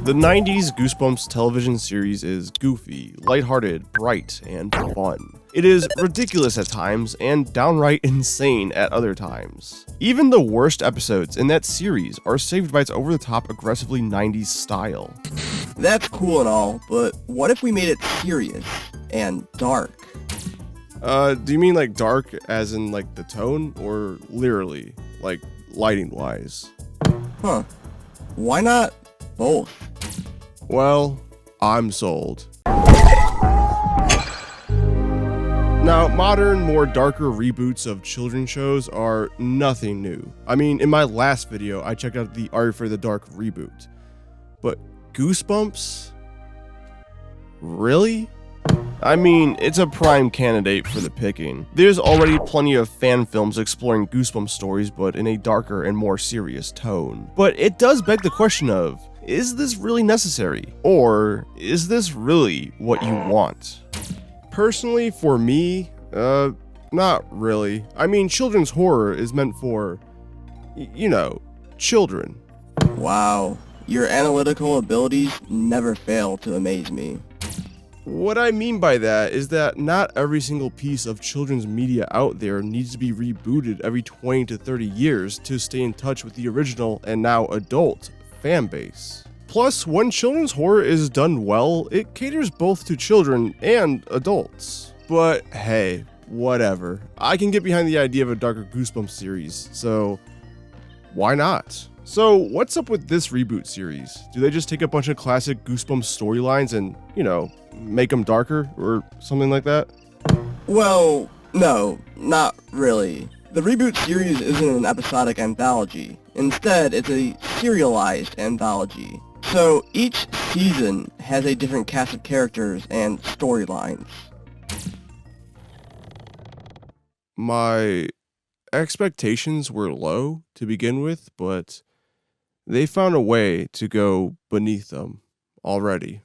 The 90s Goosebumps television series is goofy, lighthearted, bright, and fun. It is ridiculous at times and downright insane at other times. Even the worst episodes in that series are saved by its over-the-top, aggressively 90s style. That's cool and all, but what if we made it serious and dark? Do you mean like dark as in like the tone, or literally, like lighting-wise? Huh. Why not both? Well, I'm sold. Now, modern, more darker reboots of children's shows are nothing new. I mean, in my last video, I checked out the Are for the Dark Reboot. But Goosebumps? Really? I mean, it's a prime candidate for the picking. There's already plenty of fan films exploring Goosebumps stories, but in a darker and more serious tone. But it does beg the question of, is this really necessary? Or is this really what you want? Personally, for me, not really. I mean, children's horror is meant for, you know, children. Wow, your analytical abilities never fail to amaze me. What I mean by that is that not every single piece of children's media out there needs to be rebooted every 20 to 30 years to stay in touch with the original and now adult fan base. Plus, when children's horror is done well, it caters both to children and adults. But hey, whatever. I can get behind the idea of a darker Goosebumps series, so why not? So what's up with this reboot series? Do they just take a bunch of classic Goosebumps storylines and, you know, make them darker or something like that? Well, no, not really. The reboot series isn't an episodic anthology. Instead, it's a serialized anthology. So each season has a different cast of characters and storylines. My expectations were low to begin with, but they found a way to go beneath them already.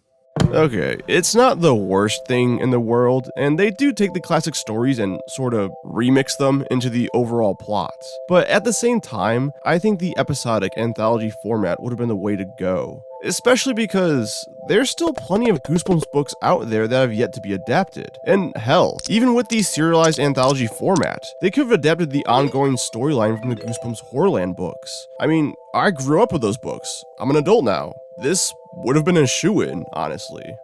Okay, it's not the worst thing in the world, and they do take the classic stories and sort of remix them into the overall plot. But at the same time, I think the episodic anthology format would have been the way to go. Especially because there's still plenty of Goosebumps books out there that have yet to be adapted. And hell, even with the serialized anthology format, they could have adapted the ongoing storyline from the Goosebumps Horrorland books. I mean, I grew up with those books. I'm an adult now. This would have been a shoo-in, honestly.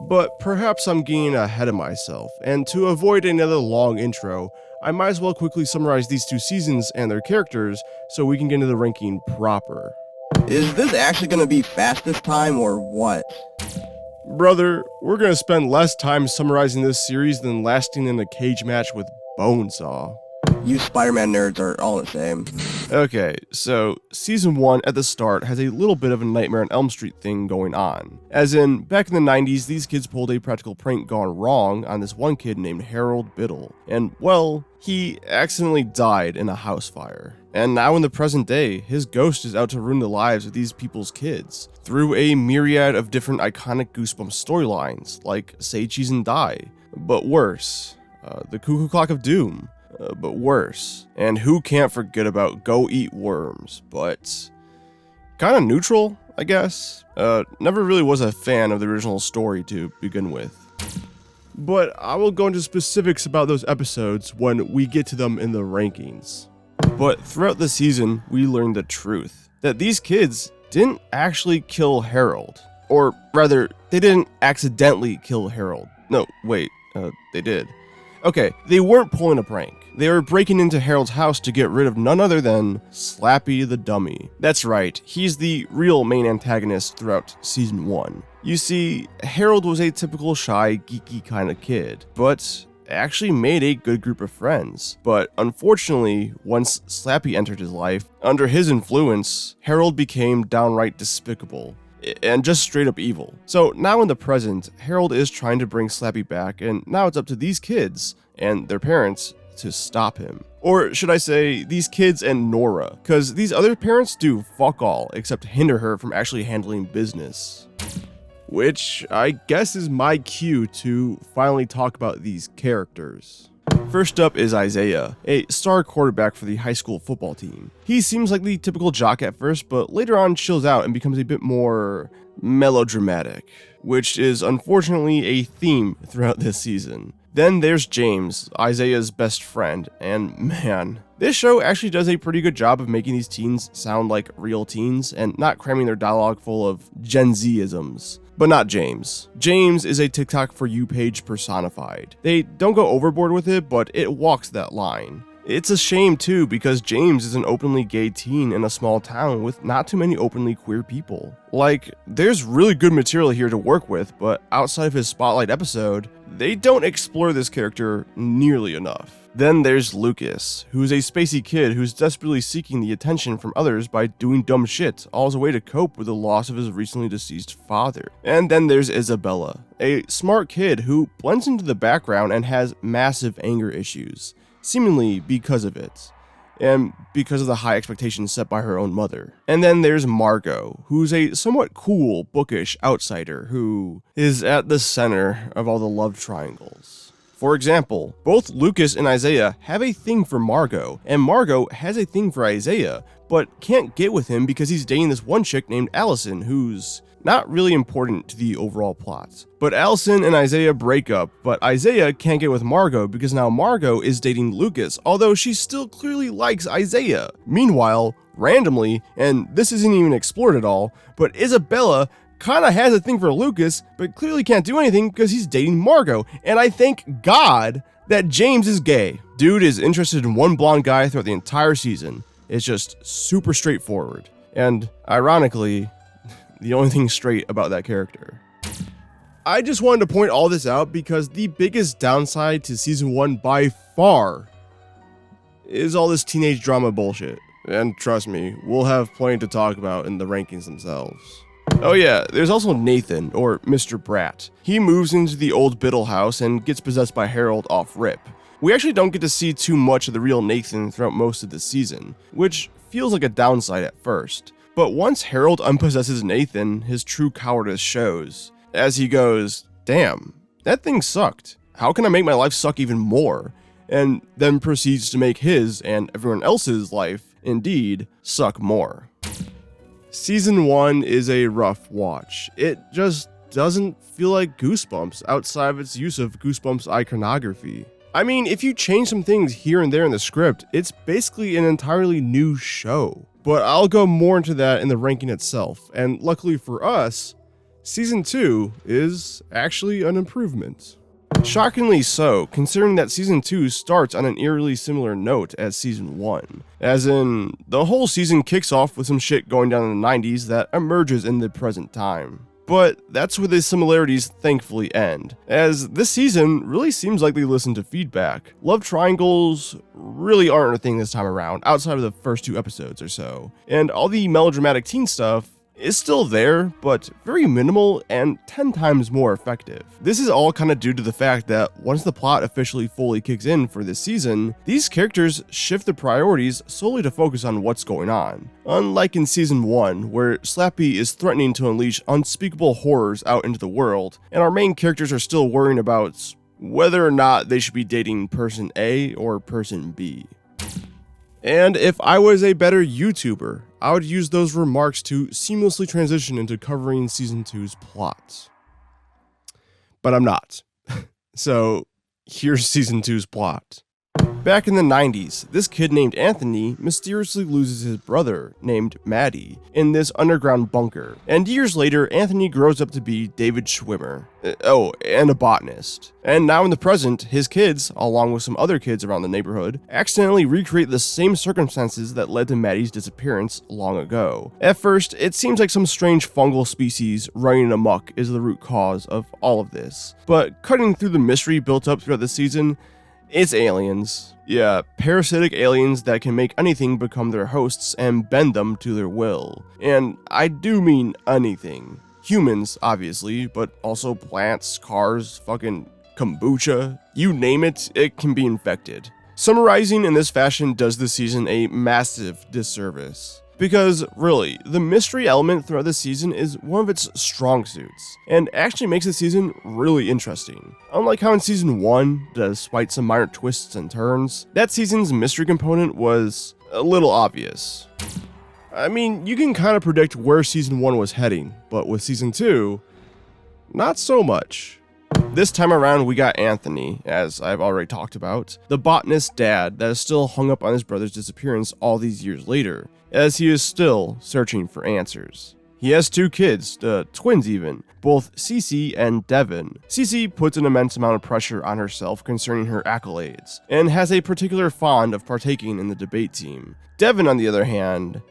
But perhaps I'm getting ahead of myself, and to avoid another long intro, I might as well quickly summarize these two seasons and their characters so we can get into the ranking proper. Is this actually going to be fast this time, or what? Brother, we're gonna spend less time summarizing this series than lasting in a cage match with Bonesaw. You Spider-Man nerds are all the same. Okay, so season 1 at the start has a little bit of a Nightmare on Elm Street thing going on. As in, back in the 90s, these kids pulled a practical prank gone wrong on this one kid named Harold Biddle. And, well, he accidentally died in a house fire. And now in the present day, his ghost is out to ruin the lives of these people's kids through a myriad of different iconic Goosebumps storylines, like Say Cheese and Die, but worse, the Cuckoo Clock of Doom, but worse, and who can't forget about Go Eat Worms, but kind of neutral, I guess. Never really was a fan of the original story to begin with. But I will go into specifics about those episodes when we get to them in the rankings. But throughout the season, we learned the truth, that these kids didn't actually kill Harold. Or rather, they didn't accidentally kill Harold. No, wait, they did. Okay, they weren't pulling a prank. They were breaking into Harold's house to get rid of none other than Slappy the Dummy. That's right, he's the real main antagonist throughout season 1. You see, Harold was a typical shy, geeky kind of kid, but actually made a good group of friends. But unfortunately, once Slappy entered his life, under his influence, Harold became downright despicable and just straight up evil. So now in the present, Harold is trying to bring Slappy back, and now it's up to these kids and their parents to stop him. Or should I say, these kids and Nora, because these other parents do fuck all except hinder her from actually handling business. Which I guess is my cue to finally talk about these characters. First up is Isaiah, a star quarterback for the high school football team. He seems like the typical jock at first, but later on chills out and becomes a bit more melodramatic, which is unfortunately a theme throughout this season. Then there's James, Isaiah's best friend, and man, this show actually does a pretty good job of making these teens sound like real teens and not cramming their dialogue full of Gen Z-isms. But not James. James is a TikTok For You page personified. They don't go overboard with it, but it walks that line. It's a shame too, because James is an openly gay teen in a small town with not too many openly queer people. Like, there's really good material here to work with, but outside of his spotlight episode, they don't explore this character nearly enough. Then there's Lucas, who's a spacey kid who's desperately seeking the attention from others by doing dumb shit, all as a way to cope with the loss of his recently deceased father. And then there's Isabella, a smart kid who blends into the background and has massive anger issues, seemingly because of it, and because of the high expectations set by her own mother. And then there's Margot, who's a somewhat cool, bookish outsider who is at the center of all the love triangles. For example, both Lucas and Isaiah have a thing for Margot, and Margot has a thing for Isaiah, but can't get with him because he's dating this one chick named Allison, who's not really important to the overall plot. But Allison and Isaiah break up, but Isaiah can't get with Margot because now Margot is dating Lucas, although she still clearly likes Isaiah. Meanwhile, randomly, and this isn't even explored at all, but Isabella kinda has a thing for Lucas, but clearly can't do anything because he's dating Margot, and I thank God that James is gay. Dude is interested in one blonde guy throughout the entire season. It's just super straightforward, and ironically, the only thing straight about that character. I just wanted to point all this out because the biggest downside to season 1 by far is all this teenage drama bullshit. And trust me, we'll have plenty to talk about in the rankings themselves. Oh yeah, there's also Nathan, or Mr. Brat. He moves into the old Biddle house and gets possessed by Harold off rip. We actually don't get to see too much of the real Nathan throughout most of the season, which feels like a downside at first. But once Harold unpossesses Nathan, his true cowardice shows, as he goes, "Damn, that thing sucked. How can I make my life suck even more?" And then proceeds to make his and everyone else's life, indeed, suck more. Season 1 is a rough watch. It just doesn't feel like Goosebumps outside of its use of Goosebumps iconography. I mean, if you change some things here and there in the script, it's basically an entirely new show. But I'll go more into that in the ranking itself, and luckily for us, Season 2 is actually an improvement. Shockingly so, considering that Season 2 starts on an eerily similar note as Season 1. As in, the whole season kicks off with some shit going down in the 90s that emerges in the present time. But that's where the similarities thankfully end, as this season really seems like they listen to feedback. Love triangles really aren't a thing this time around, outside of the first 2 episodes or so, and all the melodramatic teen stuff is still there, but very minimal and 10 times more effective. This is all kind of due to the fact that once the plot officially fully kicks in for this season, these characters shift their priorities solely to focus on what's going on. Unlike in Season 1, where Slappy is threatening to unleash unspeakable horrors out into the world, and our main characters are still worrying about whether or not they should be dating person A or person B. And if I was a better YouTuber, I would use those remarks to seamlessly transition into covering Season 2's plot. But I'm not. So, here's Season 2's plot. Back in the 90s, this kid named Anthony mysteriously loses his brother, named Maddie, in this underground bunker. And years later, Anthony grows up to be David Schwimmer. And a botanist. And now in the present, his kids, along with some other kids around the neighborhood, accidentally recreate the same circumstances that led to Maddie's disappearance long ago. At first, it seems like some strange fungal species running amok is the root cause of all of this. But cutting through the mystery built up throughout the season, it's aliens. Yeah, parasitic aliens that can make anything become their hosts and bend them to their will. And I do mean anything. Humans, obviously, but also plants, cars, fucking kombucha. You name it, it can be infected. Summarizing in this fashion does this season a massive disservice. Because, really, the mystery element throughout the season is one of its strong suits, and actually makes the season really interesting. Unlike how in Season 1, despite some minor twists and turns, that season's mystery component was a little obvious. I mean, you can kind of predict where Season 1 was heading, but with Season 2, not so much. This time around, we got Anthony, as I've already talked about, the botanist dad that is still hung up on his brother's disappearance all these years later, as he is still searching for answers. He has 2 kids, twins even, both Cece and Devin. Cece puts an immense amount of pressure on herself concerning her accolades, and has a particular fond of partaking in the debate team. Devin, on the other hand,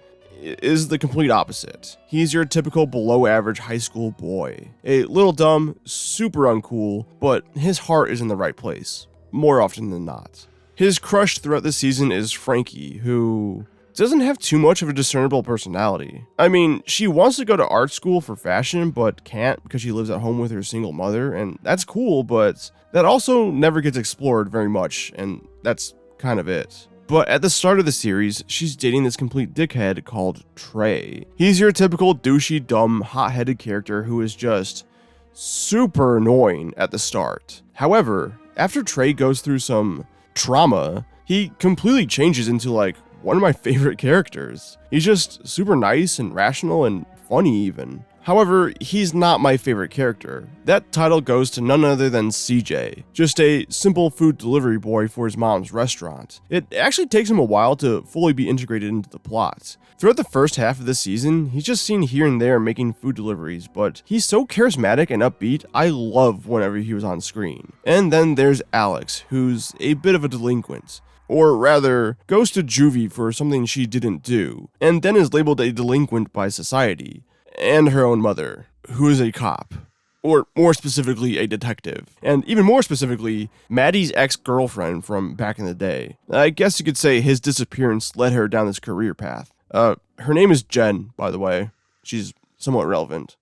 is the complete opposite. He's your typical below average high school boy. A little dumb, super uncool, but his heart is in the right place, more often than not. His crush throughout the season is Frankie, who doesn't have too much of a discernible personality. I mean, she wants to go to art school for fashion, but can't because she lives at home with her single mother, and that's cool, but that also never gets explored very much, and that's kind of it. But at the start of the series, she's dating this complete dickhead called Trey. He's your typical douchey, dumb, hot-headed character who is just super annoying at the start. However, after Trey goes through some trauma, he completely changes into like one of my favorite characters. He's just super nice and rational and funny even. However, he's not my favorite character. That title goes to none other than CJ, just a simple food delivery boy for his mom's restaurant. It actually takes him a while to fully be integrated into the plot. Throughout the first half of the season, he's just seen here and there making food deliveries, but he's so charismatic and upbeat, I love whenever he was on screen. And then there's Alex, who's a bit of a delinquent. Or rather, goes to juvie for something she didn't do, and then is labeled a delinquent by society. And her own mother, who is a cop, or more specifically, a detective, and even more specifically, Maddie's ex-girlfriend from back in the day. I guess you could say his disappearance led her down this career path. Her name is Jen, by the way. She's somewhat relevant.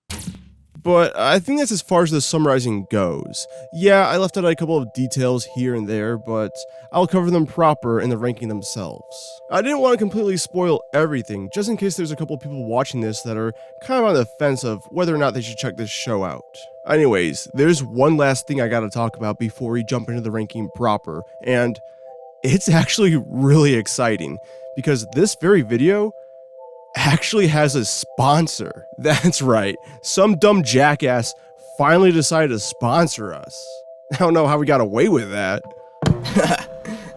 But I think that's as far as the summarizing goes. Yeah, I left out a couple of details here and there, but I'll cover them proper in the ranking themselves. I didn't want to completely spoil everything, just in case there's a couple of people watching this that are kind of on the fence of whether or not they should check this show out. Anyways, there's one last thing I gotta talk about before we jump into the ranking proper, and it's actually really exciting, because this very video actually has a sponsor. That's right, some dumb jackass finally decided to sponsor us. I don't know how we got away with that.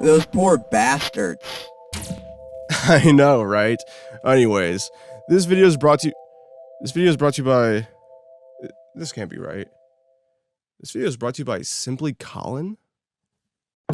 Those poor bastards. I know, right? Anyways, this video is brought to you by... This can't be right. This video is brought to you by Simply Colin?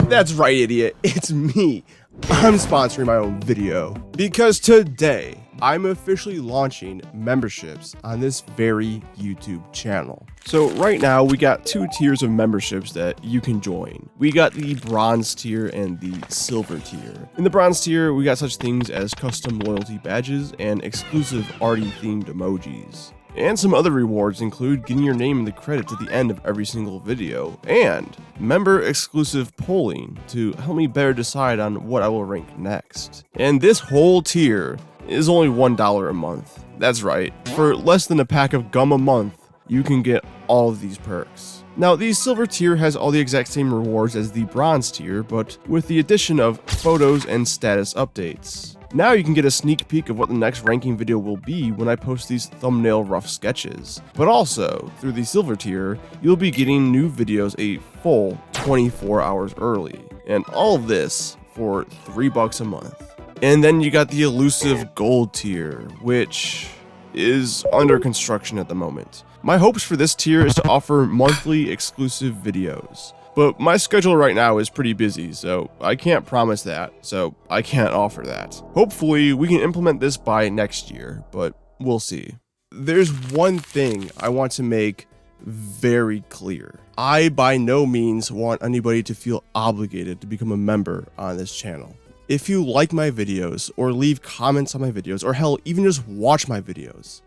That's right, idiot. It's me. I'm sponsoring my own video. Because today, I'm officially launching memberships on this very YouTube channel. So right now, we got 2 tiers of memberships that you can join. We got the bronze tier and the silver tier. In the bronze tier, we got such things as custom loyalty badges and exclusive arty themed emojis. And some other rewards include getting your name in the credits at the end of every single video, and member-exclusive polling to help me better decide on what I will rank next. And this whole tier is only $1 a month. That's right, for less than a pack of gum a month, you can get all of these perks. Now, the silver tier has all the exact same rewards as the bronze tier, but with the addition of photos and status updates. Now you can get a sneak peek of what the next ranking video will be when I post these thumbnail rough sketches. But also, through the silver tier, you'll be getting new videos a full 24 hours early. And all of this for $3 a month. And then you got the elusive gold tier, which is under construction at the moment. My hopes for this tier is to offer monthly exclusive videos. But my schedule right now is pretty busy, so I can't promise that, so I can't offer that. Hopefully, we can implement this by next year, but we'll see. There's one thing I want to make very clear. I by no means want anybody to feel obligated to become a member on this channel. If you like my videos, or leave comments on my videos, or hell, even just watch my videos,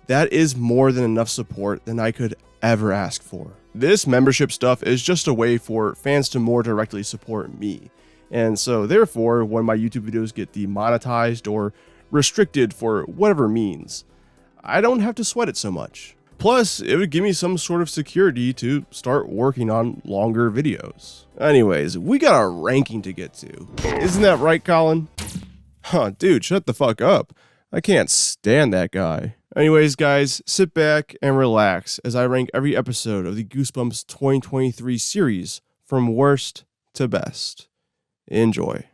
that is more than enough support than I could ever ask for. This membership stuff is just a way for fans to more directly support me. And so therefore, when my YouTube videos get demonetized or restricted for whatever means, I don't have to sweat it so much. Plus, it would give me some sort of security to start working on longer videos. Anyways, we got a ranking to get to. Isn't that right, Colin? Huh, dude, shut the fuck up. I can't stand that guy. Anyways, guys, sit back and relax as I rank every episode of the Goosebumps 2023 series from worst to best. Enjoy.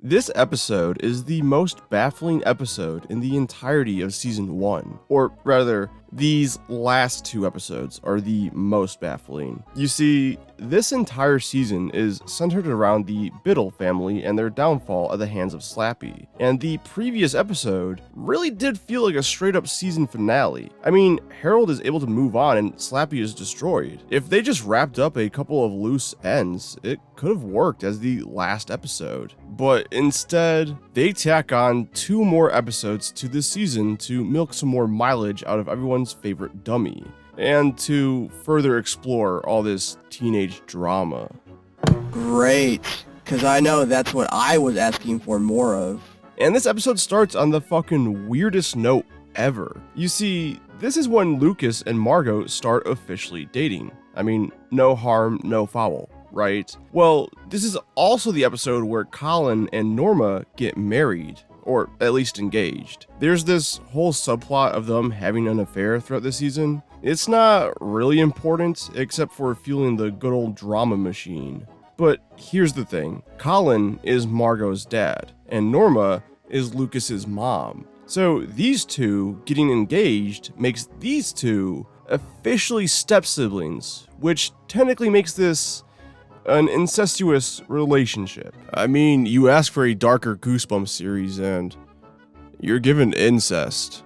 This episode is the most baffling episode in the entirety of Season 1. Or rather, these last two episodes are the most baffling. You see, this entire season is centered around the Biddle family and their downfall at the hands of Slappy. And the previous episode really did feel like a straight up season finale. I mean, Harold is able to move on and Slappy is destroyed. If they just wrapped up a couple of loose ends, it could have worked as the last episode. But instead, they tack on 2 more episodes to this season to milk some more mileage out of everyone's favorite dummy, and to further explore all this teenage drama. Great, because I know that's what I was asking for more of. And this episode starts on the fucking weirdest note ever. You see, this is when Lucas and Margot start officially dating. I mean, no harm, no foul, right? Well, this is also the episode where Colin and Norma get married, or at least engaged. There's this whole subplot of them having an affair throughout the season. It's not really important, except for fueling the good old drama machine. But here's the thing, Colin is Margot's dad, and Norma is Lucas's mom. So these two getting engaged makes these two officially step-siblings, which technically makes this an incestuous relationship. I mean, you ask for a darker Goosebumps series and you're given incest.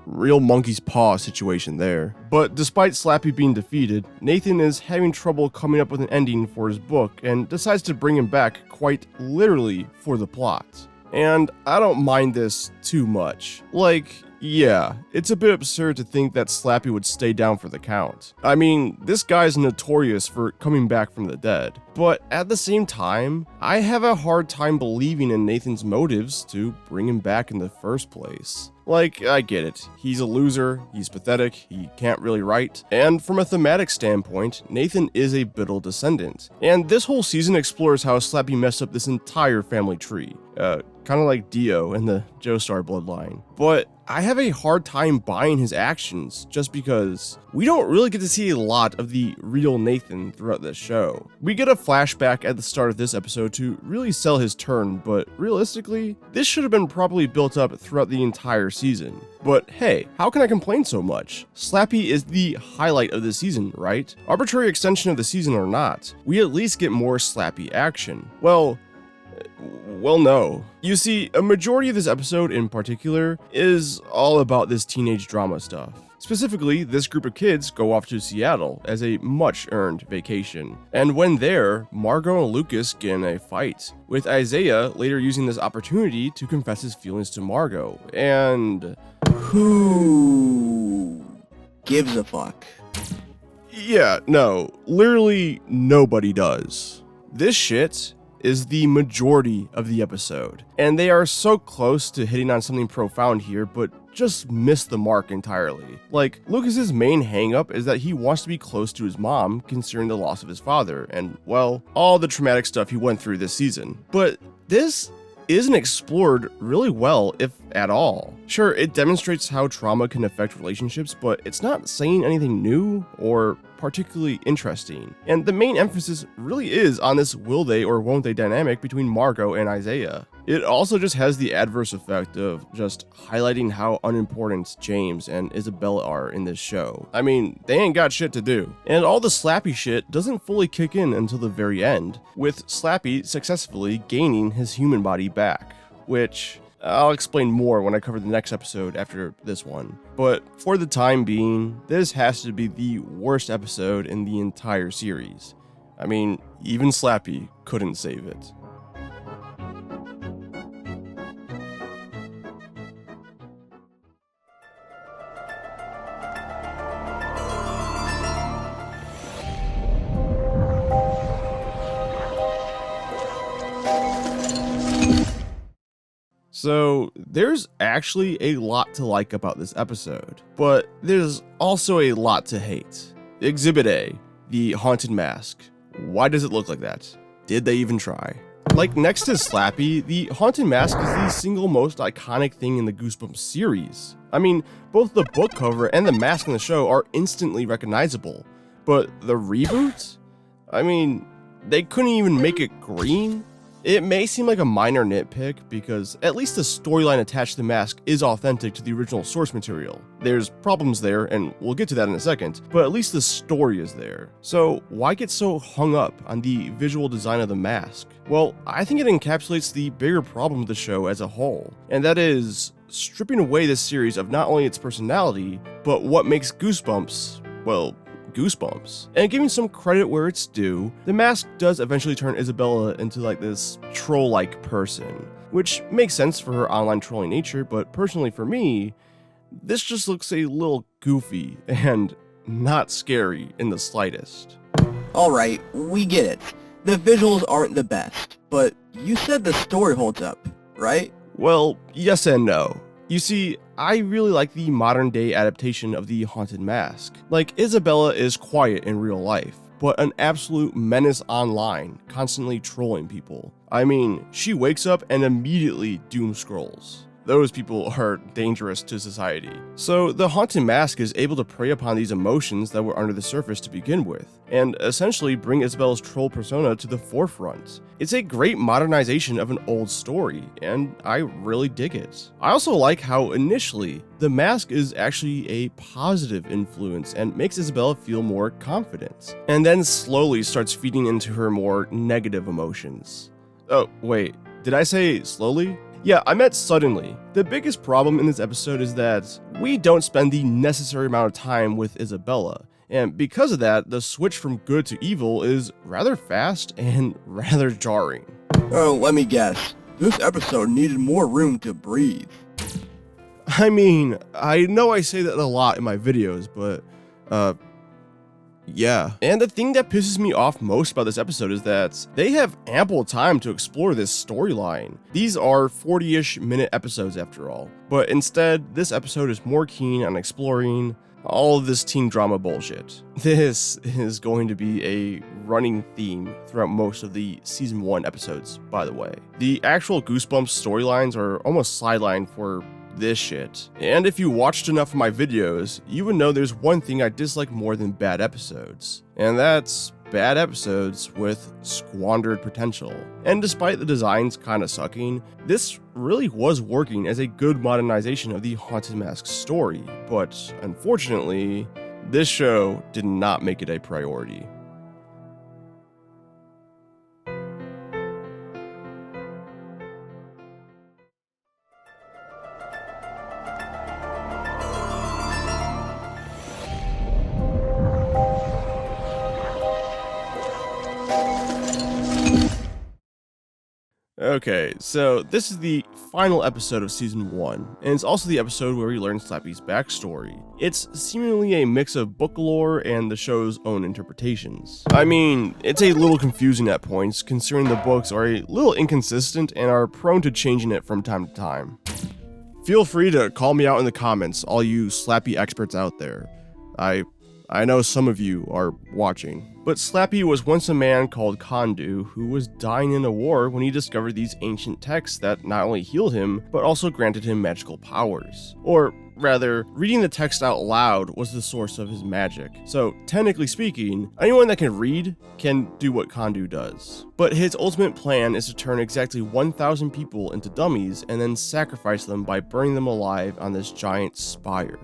Real monkey's paw situation there. But despite Slappy being defeated, Nathan is having trouble coming up with an ending for his book and decides to bring him back quite literally for the plot. And I don't mind this too much. Like, yeah, it's a bit absurd to think that Slappy would stay down for the count. I mean, this guy's notorious for coming back from the dead. But at the same time, I have a hard time believing in Nathan's motives to bring him back in the first place. Like, I get it. He's a loser, he's pathetic, he can't really write, and from a thematic standpoint, Nathan is a Biddle descendant. And this whole season explores how Slappy messed up this entire family tree. Kind of like Dio in the Joestar bloodline. But I have a hard time buying his actions just because we don't really get to see a lot of the real Nathan throughout this show. We get a flashback at the start of this episode to really sell his turn, but realistically, this should have been properly built up throughout the entire season. But hey, how can I complain so much? Slappy is the highlight of the season, right? Arbitrary extension of the season or not, we at least get more Slappy action. Well, no. You see, a majority of this episode in particular is all about this teenage drama stuff. Specifically, this group of kids go off to Seattle as a much-earned vacation. And when there, Margot and Lucas get in a fight, with Isaiah later using this opportunity to confess his feelings to Margot. And who gives a fuck? Yeah, no, literally nobody does. This shit is the majority of the episode, and they are so close to hitting on something profound here, but just missed the mark entirely. Like, Lucas's main hang-up is that he wants to be close to his mom, considering the loss of his father, and, well, all the traumatic stuff he went through this season. But this isn't explored really well, if at all. Sure, it demonstrates how trauma can affect relationships, but it's not saying anything new or particularly interesting. And the main emphasis really is on this will they or won't they dynamic between Margot and Isaiah. It also just has the adverse effect of just highlighting how unimportant James and Isabella are in this show. I mean, they ain't got shit to do. And all the Slappy shit doesn't fully kick in until the very end, with Slappy successfully gaining his human body back, which I'll explain more when I cover the next episode after this one. But for the time being, this has to be the worst episode in the entire series. I mean, even Slappy couldn't save it. So there's actually a lot to like about this episode, but there's also a lot to hate. Exhibit A, the haunted mask. Why does it look like that? Did they even try? Like next to Slappy, the haunted mask is the single most iconic thing in the Goosebumps series. I mean, both the book cover and the mask in the show are instantly recognizable, but the reboot? I mean, they couldn't even make it green? It may seem like a minor nitpick because at least the storyline attached to the mask is authentic to the original source material. There's problems there, and we'll get to that in a second, but at least the story is there. So why get so hung up on the visual design of the mask? Well, I think it encapsulates the bigger problem of the show as a whole, and that is stripping away this series of not only its personality, but what makes Goosebumps, well, Goosebumps. And giving some credit where it's due, the mask does eventually turn Isabella into like this troll-like person, which makes sense for her online trolling nature, but personally for me, this just looks a little goofy and not scary in the slightest. Alright, we get it. The visuals aren't the best, but you said the story holds up, right? Well, yes and no. You see, I really like the modern day adaptation of the haunted mask. Like, Isabella is quiet in real life, but an absolute menace online, constantly trolling people. I mean, she wakes up and immediately doom scrolls. Those people are dangerous to society. So the haunted mask is able to prey upon these emotions that were under the surface to begin with, and essentially bring Isabella's troll persona to the forefront. It's a great modernization of an old story, and I really dig it. I also like how initially, the mask is actually a positive influence and makes Isabella feel more confident, and then slowly starts feeding into her more negative emotions. Oh, wait, did I say slowly? Yeah, I meant suddenly. The biggest problem in this episode is that we don't spend the necessary amount of time with Isabella, and because of that, the switch from good to evil is rather fast and rather jarring. Oh, let me guess. This episode needed more room to breathe. I mean, I know I say that a lot in my videos, but, yeah. And the thing that pisses me off most about this episode is that they have ample time to explore this storyline. These are 40-ish minute episodes after all, but instead, this episode is more keen on exploring all of this teen drama bullshit. This is going to be a running theme throughout most of the season 1 episodes, by the way. The actual Goosebumps storylines are almost sidelined for this shit. And if you watched enough of my videos, you would know there's one thing I dislike more than bad episodes, and that's bad episodes with squandered potential. And despite the designs kinda sucking, this really was working as a good modernization of the Haunted Mask story, but unfortunately, this show did not make it a priority. Okay, so this is the final episode of Season 1, and it's also the episode where we learn Slappy's backstory. It's seemingly a mix of book lore and the show's own interpretations. I mean, it's a little confusing at points, considering the books are a little inconsistent and are prone to changing it from time to time. Feel free to call me out in the comments, all you Slappy experts out there. I know some of you are watching. But Slappy was once a man called Kondu who was dying in a war when he discovered these ancient texts that not only healed him, but also granted him magical powers. Or rather, reading the text out loud was the source of his magic. So technically speaking, anyone that can read can do what Kondu does. But his ultimate plan is to turn exactly 1,000 people into dummies and then sacrifice them by burning them alive on this giant spire.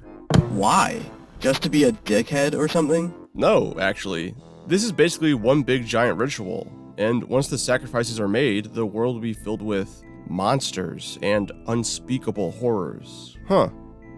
Why? Just to be a dickhead or something? No, actually. This is basically one big giant ritual, and once the sacrifices are made, the world will be filled with monsters and unspeakable horrors. Huh,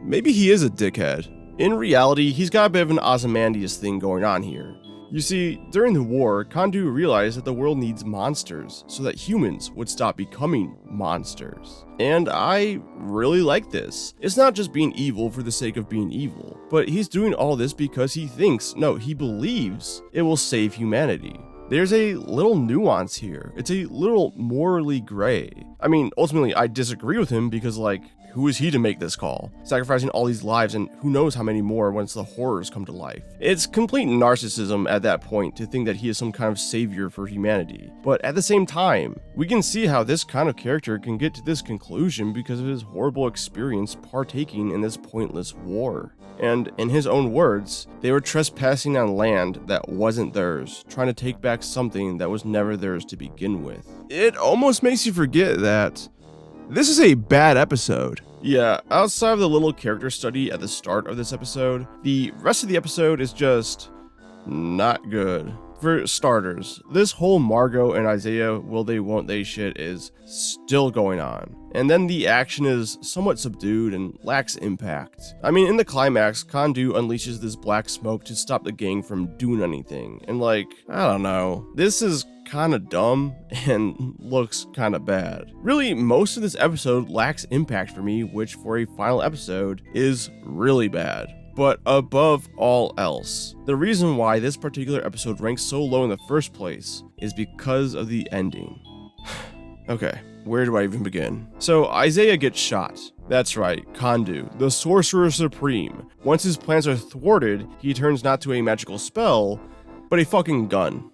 maybe he is a dickhead. In reality, he's got a bit of an Ozymandias thing going on here. You see, during the war, Kondu realized that the world needs monsters so that humans would stop becoming monsters. And I really like this. It's not just being evil for the sake of being evil, but he's doing all this because he thinks, no, he believes it will save humanity. there's a little nuance here. It's a little morally gray. I mean, ultimately, I disagree with him because, like, who is he to make this call? Sacrificing all these lives and who knows how many more once the horrors come to life. It's complete narcissism at that point to think that he is some kind of savior for humanity. But at the same time, we can see how this kind of character can get to this conclusion because of his horrible experience partaking in this pointless war. And in his own words, they were trespassing on land that wasn't theirs, trying to take back something that was never theirs to begin with. It almost makes you forget that this is a bad episode. Yeah, outside of the little character study at the start of this episode, the rest of the episode is just not good. For starters, this whole Margot and Isaiah will they won't they shit is still going on. And then the action is somewhat subdued and lacks impact. I mean, in the climax, Kondu unleashes this black smoke to stop the gang from doing anything. And like, I don't know, this is kinda dumb and looks kinda bad. Really, most of this episode lacks impact for me, which for a final episode is really bad. But above all else, the reason why this particular episode ranks so low in the first place is because of the ending. Okay, where do I even begin? So Isaiah gets shot. That's right, Kondu, the Sorcerer Supreme. Once his plans are thwarted, he turns not to a magical spell, but a fucking gun.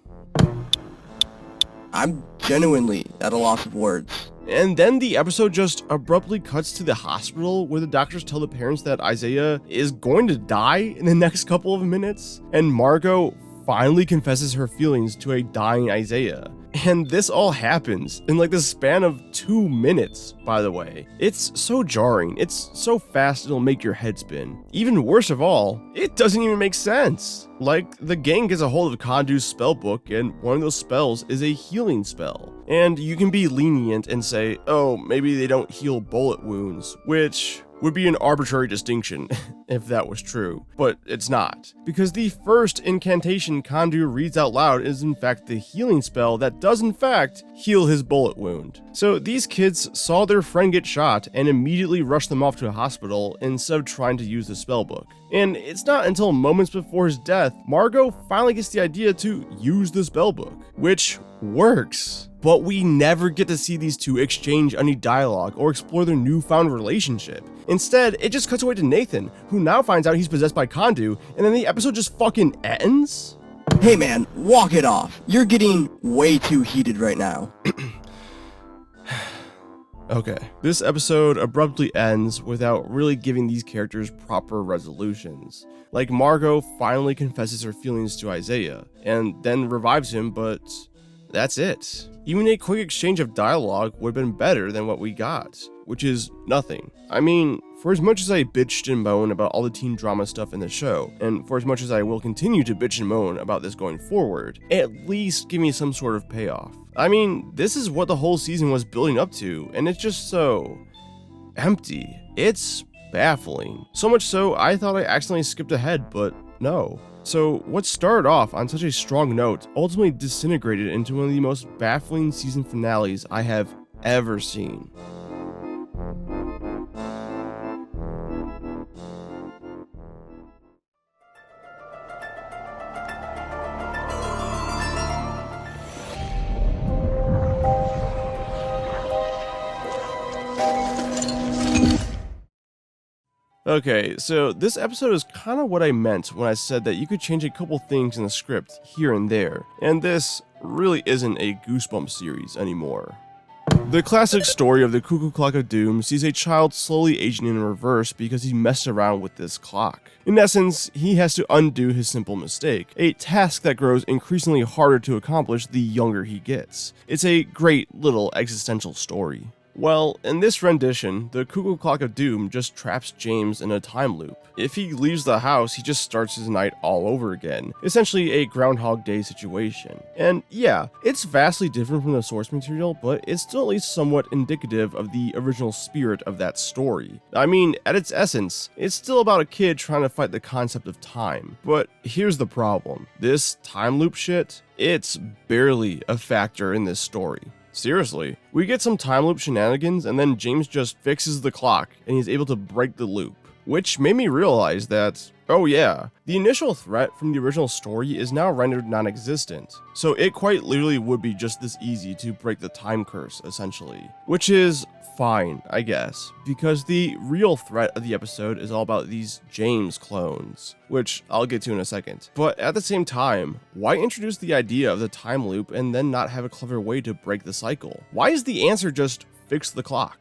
I'm genuinely at a loss of words. And then the episode just abruptly cuts to the hospital where the doctors tell the parents that Isaiah is going to die in the next couple of minutes, and Margot finally confesses her feelings to a dying Isaiah. And this all happens in like the span of 2 minutes, by the way. It's so jarring, it's so fast it'll make your head spin. Even worse of all, it doesn't even make sense. Like, the gang gets a hold of Kondu's spell book, and one of those spells is a healing spell. And you can be lenient and say, oh, maybe they don't heal bullet wounds, which would be an arbitrary distinction if that was true, but it's not. Because the first incantation Kondu reads out loud is in fact the healing spell that does in fact heal his bullet wound. So these kids saw their friend get shot and immediately rushed them off to a hospital instead of trying to use the spell book. And it's not until moments before his death, Margot finally gets the idea to use the spell book, which works. But we never get to see these two exchange any dialogue or explore their newfound relationship. Instead, it just cuts away to Nathan, who now finds out he's possessed by Kondu, and then the episode just fucking ends? Hey man, walk it off. You're getting way too heated right now. Okay, this episode abruptly ends without really giving these characters proper resolutions. Like, Margot finally confesses her feelings to Isaiah, and then revives him, but that's it. Even a quick exchange of dialogue would have been better than what we got, which is nothing. I mean, for as much as I bitched and moaned about all the teen drama stuff in the show, and for as much as I will continue to bitch and moan about this going forward, at least give me some sort of payoff. I mean, this is what the whole season was building up to, and it's just so empty. It's baffling. So much so, I thought I accidentally skipped ahead, but no. So what started off on such a strong note ultimately disintegrated into one of the most baffling season finales I have ever seen. Okay, so this episode is kind of what I meant when I said that you could change a couple things in the script here and there, and this really isn't a Goosebumps series anymore. The classic story of the Cuckoo Clock of Doom sees a child slowly aging in reverse because he messed around with this clock. In essence, he has to undo his simple mistake, a task that grows increasingly harder to accomplish the younger he gets. It's a great little existential story. Well, in this rendition, the Cuckoo Clock of Doom just traps James in a time loop. If he leaves the house, he just starts his night all over again, essentially a Groundhog Day situation. And yeah, it's vastly different from the source material, but it's still at least somewhat indicative of the original spirit of that story. I mean, at its essence, it's still about a kid trying to fight the concept of time. But here's the problem. This time loop shit, it's barely a factor in this story. Seriously, we get some time loop shenanigans and then James just fixes the clock and he's able to break the loop. which made me realize that, oh yeah, the initial threat from the original story is now rendered non-existent, so it quite literally would be just this easy to break the time curse, essentially. Which is fine, I guess, because the real threat of the episode is all about these James clones, which I'll get to in a second. But at the same time, why introduce the idea of the time loop and then not have a clever way to break the cycle? Why is the answer just fix the clock?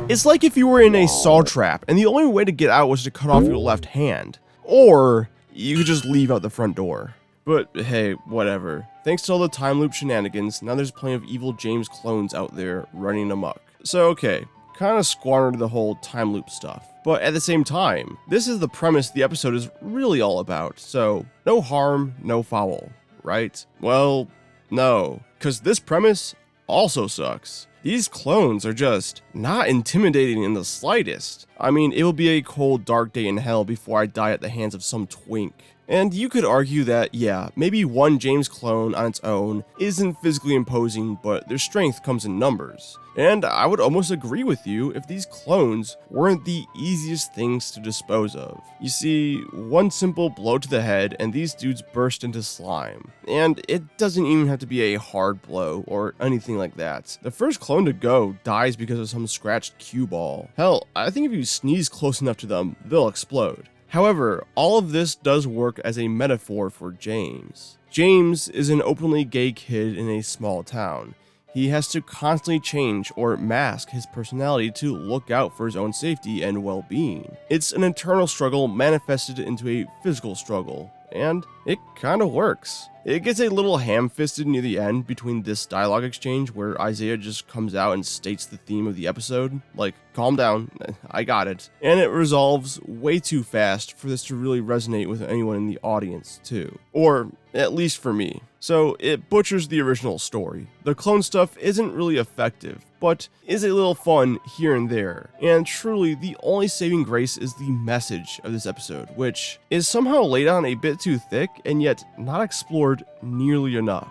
It's like if you were in a saw trap and the only way to get out was to cut off your left hand. Or you could just leave out the front door. But hey, whatever. Thanks to all the time loop shenanigans, now there's plenty of evil James clones out there running amok. So okay, kinda squandered the whole time loop stuff. But at the same time, this is the premise the episode is really all about, so no harm, no foul, right? Well, no, cause this premise also sucks. These clones are just not intimidating in the slightest. I mean, it will be a cold, dark day in hell before I die at the hands of some twink. And you could argue that, yeah, maybe one James clone on its own isn't physically imposing, but their strength comes in numbers. And I would almost agree with you if these clones weren't the easiest things to dispose of. You see, one simple blow to the head and these dudes burst into slime. And it doesn't even have to be a hard blow or anything like that. The first clone to go dies because of some scratched cue ball. Hell, I think if you sneeze close enough to them, they'll explode. However, all of this does work as a metaphor for James. James is an openly gay kid in a small town. He has to constantly change or mask his personality to look out for his own safety and well-being. It's an internal struggle manifested into a physical struggle, and it kinda works. It gets a little ham-fisted near the end between this dialogue exchange where Isaiah just comes out and states the theme of the episode, like, calm down, I got it. And it resolves way too fast for this to really resonate with anyone in the audience too. Or at least for me. So it butchers the original story. The clone stuff isn't really effective, but is a little fun here and there. And truly, the only saving grace is the message of this episode, which is somehow laid on a bit too thick and yet not explored nearly enough.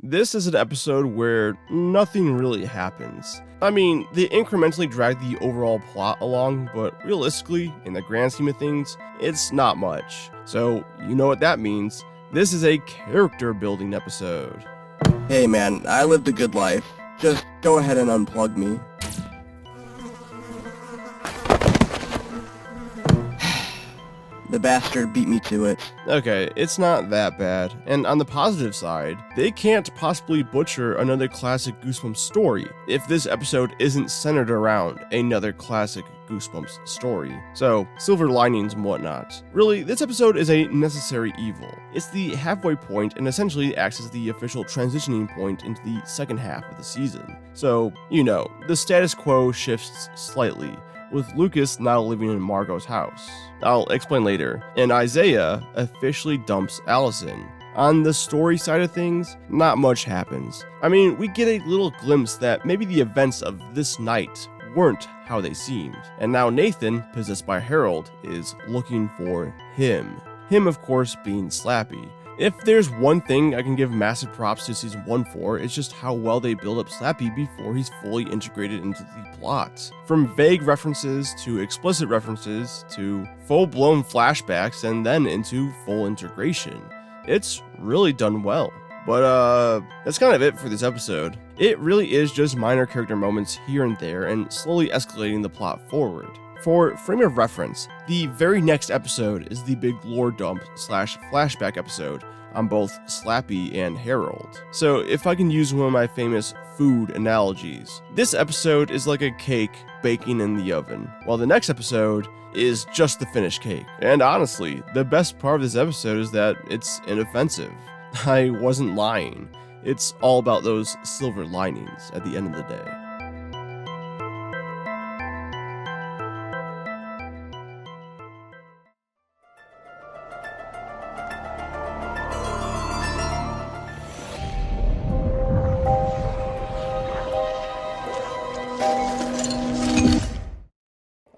This is an episode where nothing really happens. I mean, they incrementally drag the overall plot along, but realistically, in the grand scheme of things, it's not much. So, you know what that means. This is a character building episode. Hey man, I lived a good life. Just go ahead and unplug me. The bastard beat me to it. Okay, it's not that bad. And on the positive side, they can't possibly butcher another classic Goosebumps story if this episode isn't centered around another classic Goosebumps story. So, silver linings and whatnot. Really, this episode is a necessary evil. It's the halfway point and essentially acts as the official transitioning point into the second half of the season. So, you know, the status quo shifts slightly, with Lucas now living in Margot's house. I'll explain later. And Isaiah officially dumps Allison. On the story side of things, not much happens. I mean, we get a little glimpse that maybe the events of this night weren't how they seemed. And now Nathan, possessed by Harold, is looking for him. Him, of course, being Slappy. If there's one thing I can give massive props to season 1 for, it's just how well they build up Slappy before he's fully integrated into the plot. From vague references to explicit references to full-blown flashbacks and then into full integration. It's really done well. But that's kind of it for this episode. It really is just minor character moments here and there and slowly escalating the plot forward. For frame of reference, the very next episode is the big lore dump / flashback episode on both Slappy and Harold. So if I can use one of my famous food analogies, this episode is like a cake baking in the oven, while the next episode is just the finished cake. And honestly, the best part of this episode is that it's inoffensive. I wasn't lying. It's all about those silver linings at the end of the day.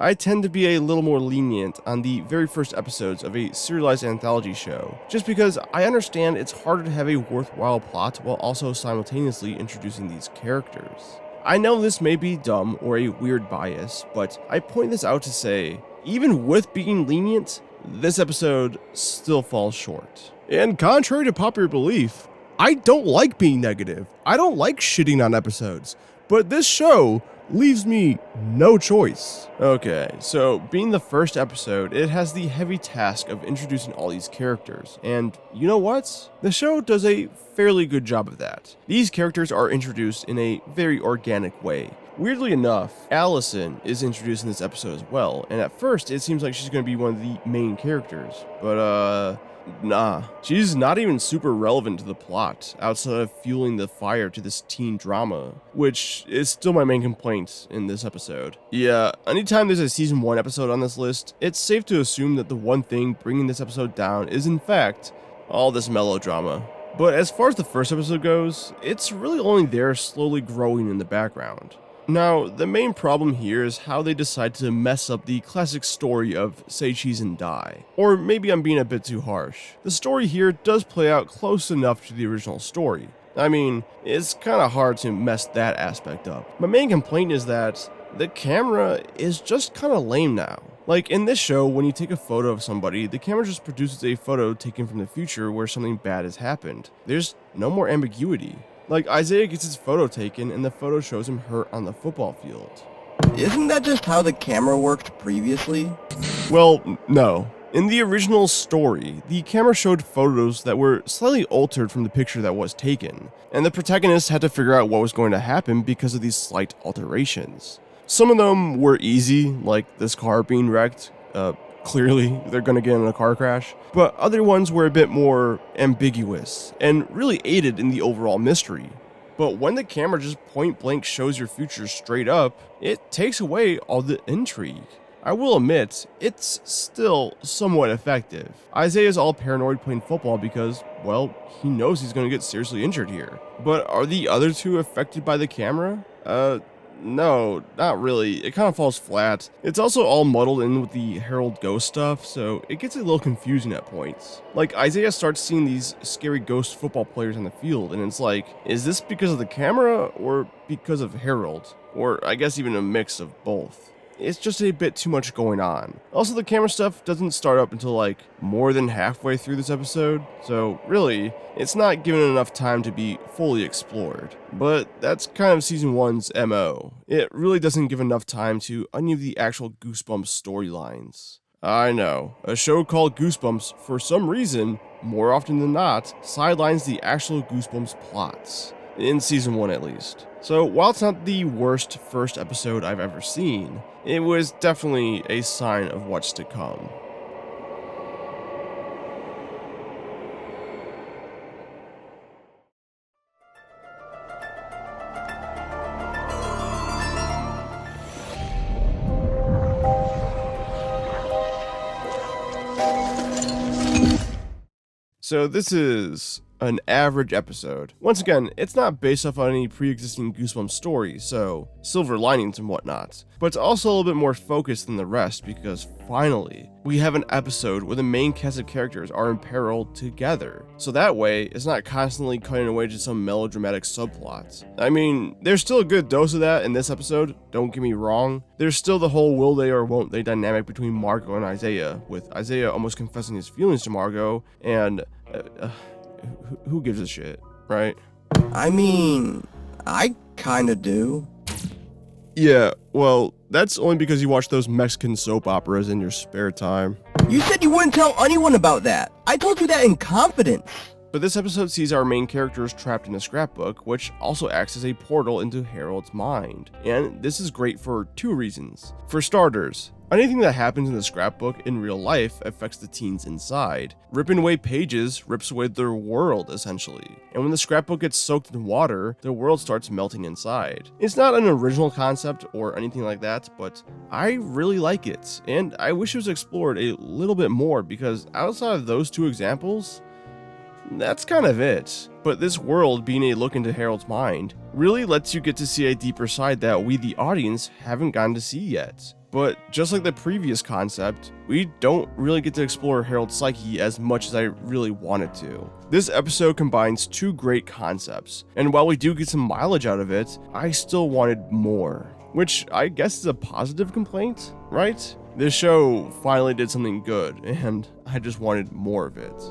I tend to be a little more lenient on the very first episodes of a serialized anthology show, just because I understand it's harder to have a worthwhile plot while also simultaneously introducing these characters. I know this may be dumb or a weird bias, but I point this out to say, even with being lenient, this episode still falls short. And contrary to popular belief, I don't like being negative. I don't like shitting on episodes, but this show leaves me no choice. Okay, so being the first episode, it has the heavy task of introducing all these characters, and you know what? The show does a fairly good job of that. These characters are introduced in a very organic way. Weirdly enough, Allison is introduced in this episode as well, and at first it seems like she's going to be one of the main characters, but nah, she's not even super relevant to the plot, outside of fueling the fire to this teen drama, which is still my main complaint in this episode. Yeah, anytime there's a season 1 episode on this list, it's safe to assume that the one thing bringing this episode down is in fact all this melodrama. But as far as the first episode goes, it's really only there slowly growing in the background. Now, the main problem here is how they decide to mess up the classic story of say cheese and die. Or maybe I'm being a bit too harsh. The story here does play out close enough to the original story. I mean, it's kinda hard to mess that aspect up. My main complaint is that the camera is just kinda lame now. Like in this show, when you take a photo of somebody, the camera just produces a photo taken from the future where something bad has happened. There's no more ambiguity. Like, Isaiah gets his photo taken, and the photo shows him hurt on the football field. Isn't that just how the camera worked previously? Well, no. In the original story, the camera showed photos that were slightly altered from the picture that was taken, and the protagonist had to figure out what was going to happen because of these slight alterations. Some of them were easy, like this car being wrecked. Clearly, they're gonna get in a car crash. But other ones were a bit more ambiguous and really aided in the overall mystery. But when the camera just point blank shows your future straight up, it takes away all the intrigue. I will admit, it's still somewhat effective. Isaiah's all paranoid playing football because, well, he knows he's gonna get seriously injured here. But are the other two affected by the camera? No, not really. It kind of falls flat. It's also all muddled in with the Harold ghost stuff, so it gets a little confusing at points. Like, Isaiah starts seeing these scary ghost football players on the field, and it's like, is this because of the camera, or because of Harold? Or I guess even a mix of both. It's just a bit too much going on. Also, the camera stuff doesn't start up until like more than halfway through this episode, so really, it's not given enough time to be fully explored. But that's kind of season 1's MO. It really doesn't give enough time to any of the actual Goosebumps storylines. I know, a show called Goosebumps, for some reason, more often than not, sidelines the actual Goosebumps plots. In season 1 at least. So while it's not the worst first episode I've ever seen, it was definitely a sign of what's to come. So this is an average episode. Once again, it's not based off on any pre-existing Goosebumps story, so silver linings and whatnot. But it's also a little bit more focused than the rest because finally, we have an episode where the main cast of characters are imperiled together. So that way, it's not constantly cutting away to some melodramatic subplots. I mean, there's still a good dose of that in this episode, don't get me wrong. There's still the whole will they or won't they dynamic between Margot and Isaiah, with Isaiah almost confessing his feelings to Margot, and who gives a shit, right? I mean, I kinda do. Yeah, well, that's only because you watch those Mexican soap operas in your spare time. You said you wouldn't tell anyone about that. I told you that in confidence. But this episode sees our main characters trapped in a scrapbook, which also acts as a portal into Harold's mind. And this is great for two reasons. For starters, anything that happens in the scrapbook in real life affects the teens inside. Ripping away pages rips away their world, essentially. And when the scrapbook gets soaked in water, their world starts melting inside. It's not an original concept or anything like that, but I really like it. And I wish it was explored a little bit more because outside of those two examples, that's kind of it. But this world being a look into Harold's mind really lets you get to see a deeper side that we, the audience, haven't gotten to see yet. But just like the previous concept, we don't really get to explore Harold's psyche as much as I really wanted to. This episode combines two great concepts, and while we do get some mileage out of it, I still wanted more. Which I guess is a positive complaint, right? This show finally did something good, and I just wanted more of it.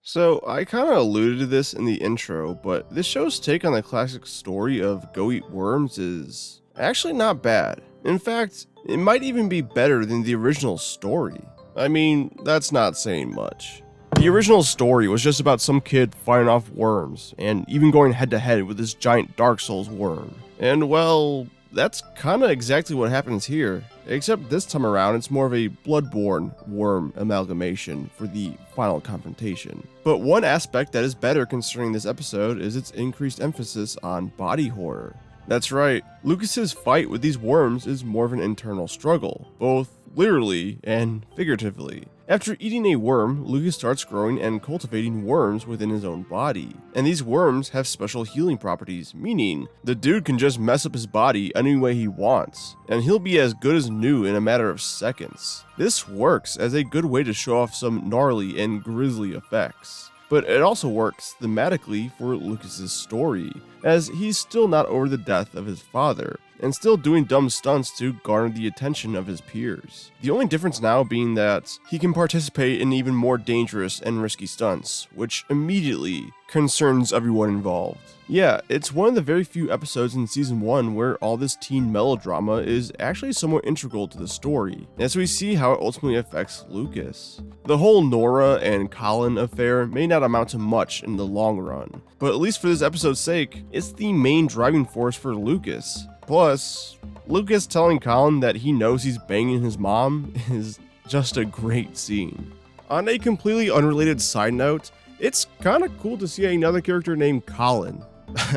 So, I kind of alluded to this in the intro, but this show's take on the classic story of Go Eat Worms is actually not bad. In fact, it might even be better than the original story. I mean, that's not saying much. The original story was just about some kid fighting off worms, and even going head to head with this giant Dark Souls worm. And well, that's kinda exactly what happens here, except this time around it's more of a Bloodborne worm amalgamation for the final confrontation. But one aspect that is better concerning this episode is its increased emphasis on body horror. That's right, Lucas's fight with these worms is more of an internal struggle, both literally and figuratively. After eating a worm, Lucas starts growing and cultivating worms within his own body. And these worms have special healing properties, meaning the dude can just mess up his body any way he wants, and he'll be as good as new in a matter of seconds. This works as a good way to show off some gnarly and grisly effects. But it also works thematically for Lucas's story, as he's still not over the death of his father, and still doing dumb stunts to garner the attention of his peers. The only difference now being that he can participate in even more dangerous and risky stunts, which immediately concerns everyone involved. Yeah, it's one of the very few episodes in season 1 where all this teen melodrama is actually somewhat integral to the story, as we see how it ultimately affects Lucas. The whole Nora and Colin affair may not amount to much in the long run, but at least for this episode's sake, it's the main driving force for Lucas. Plus, Lucas telling Colin that he knows he's banging his mom is just a great scene. On a completely unrelated side note, it's kinda cool to see another character named Colin.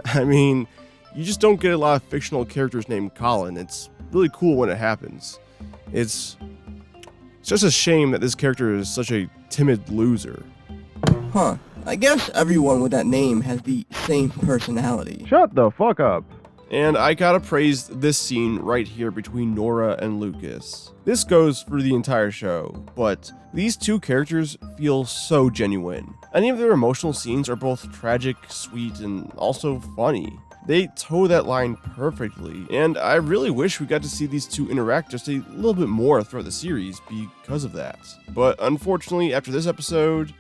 I mean, you just don't get a lot of fictional characters named Colin. It's really cool when it happens. It's just a shame that this character is such a timid loser. Huh. I guess everyone with that name has the same personality. Shut the fuck up. And I gotta praise this scene right here between Nora and Lucas. This goes for the entire show, but these two characters feel so genuine. Any of their emotional scenes are both tragic, sweet, and also funny. They toe that line perfectly, and I really wish we got to see these two interact just a little bit more throughout the series because of that. But unfortunately, after this episode,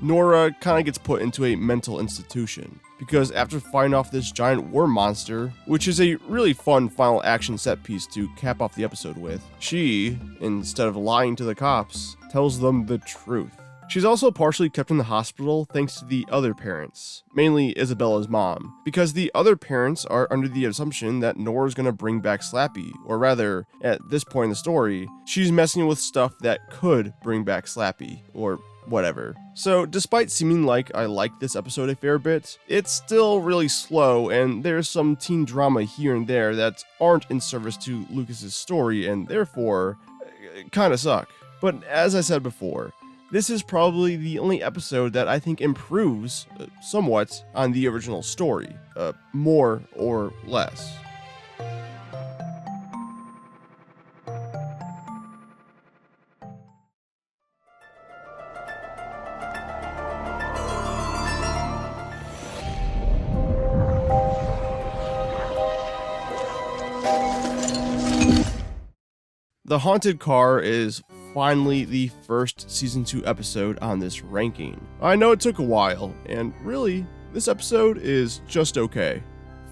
Nora kinda gets put into a mental institution, because after fighting off this giant worm monster, which is a really fun final action set piece to cap off the episode with, she, instead of lying to the cops, tells them the truth. She's also partially kept in the hospital thanks to the other parents, mainly Isabella's mom, because the other parents are under the assumption that Nora's gonna bring back Slappy, or rather, at this point in the story, she's messing with stuff that could bring back Slappy, or whatever. So despite seeming like I like this episode a fair bit, it's still really slow, and there's some teen drama here and there that aren't in service to Lucas's story and therefore kinda suck. But as I said before, this is probably the only episode that I think improves somewhat on the original story, more or less. The Haunted Car is finally the first season 2 episode on this ranking. I know it took a while, and really, this episode is just okay.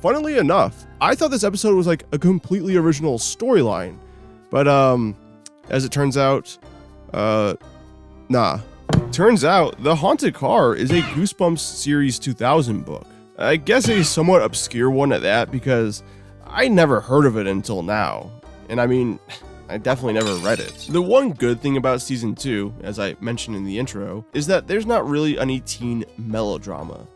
Funnily enough, I thought this episode was like a completely original storyline, but as it turns out, nah. Turns out, The Haunted Car is a Goosebumps Series 2000 book. I guess a somewhat obscure one at that, because I never heard of it until now. And I mean, I definitely never read it. The one good thing about season 2, as I mentioned in the intro, is that there's not really any teen melodrama.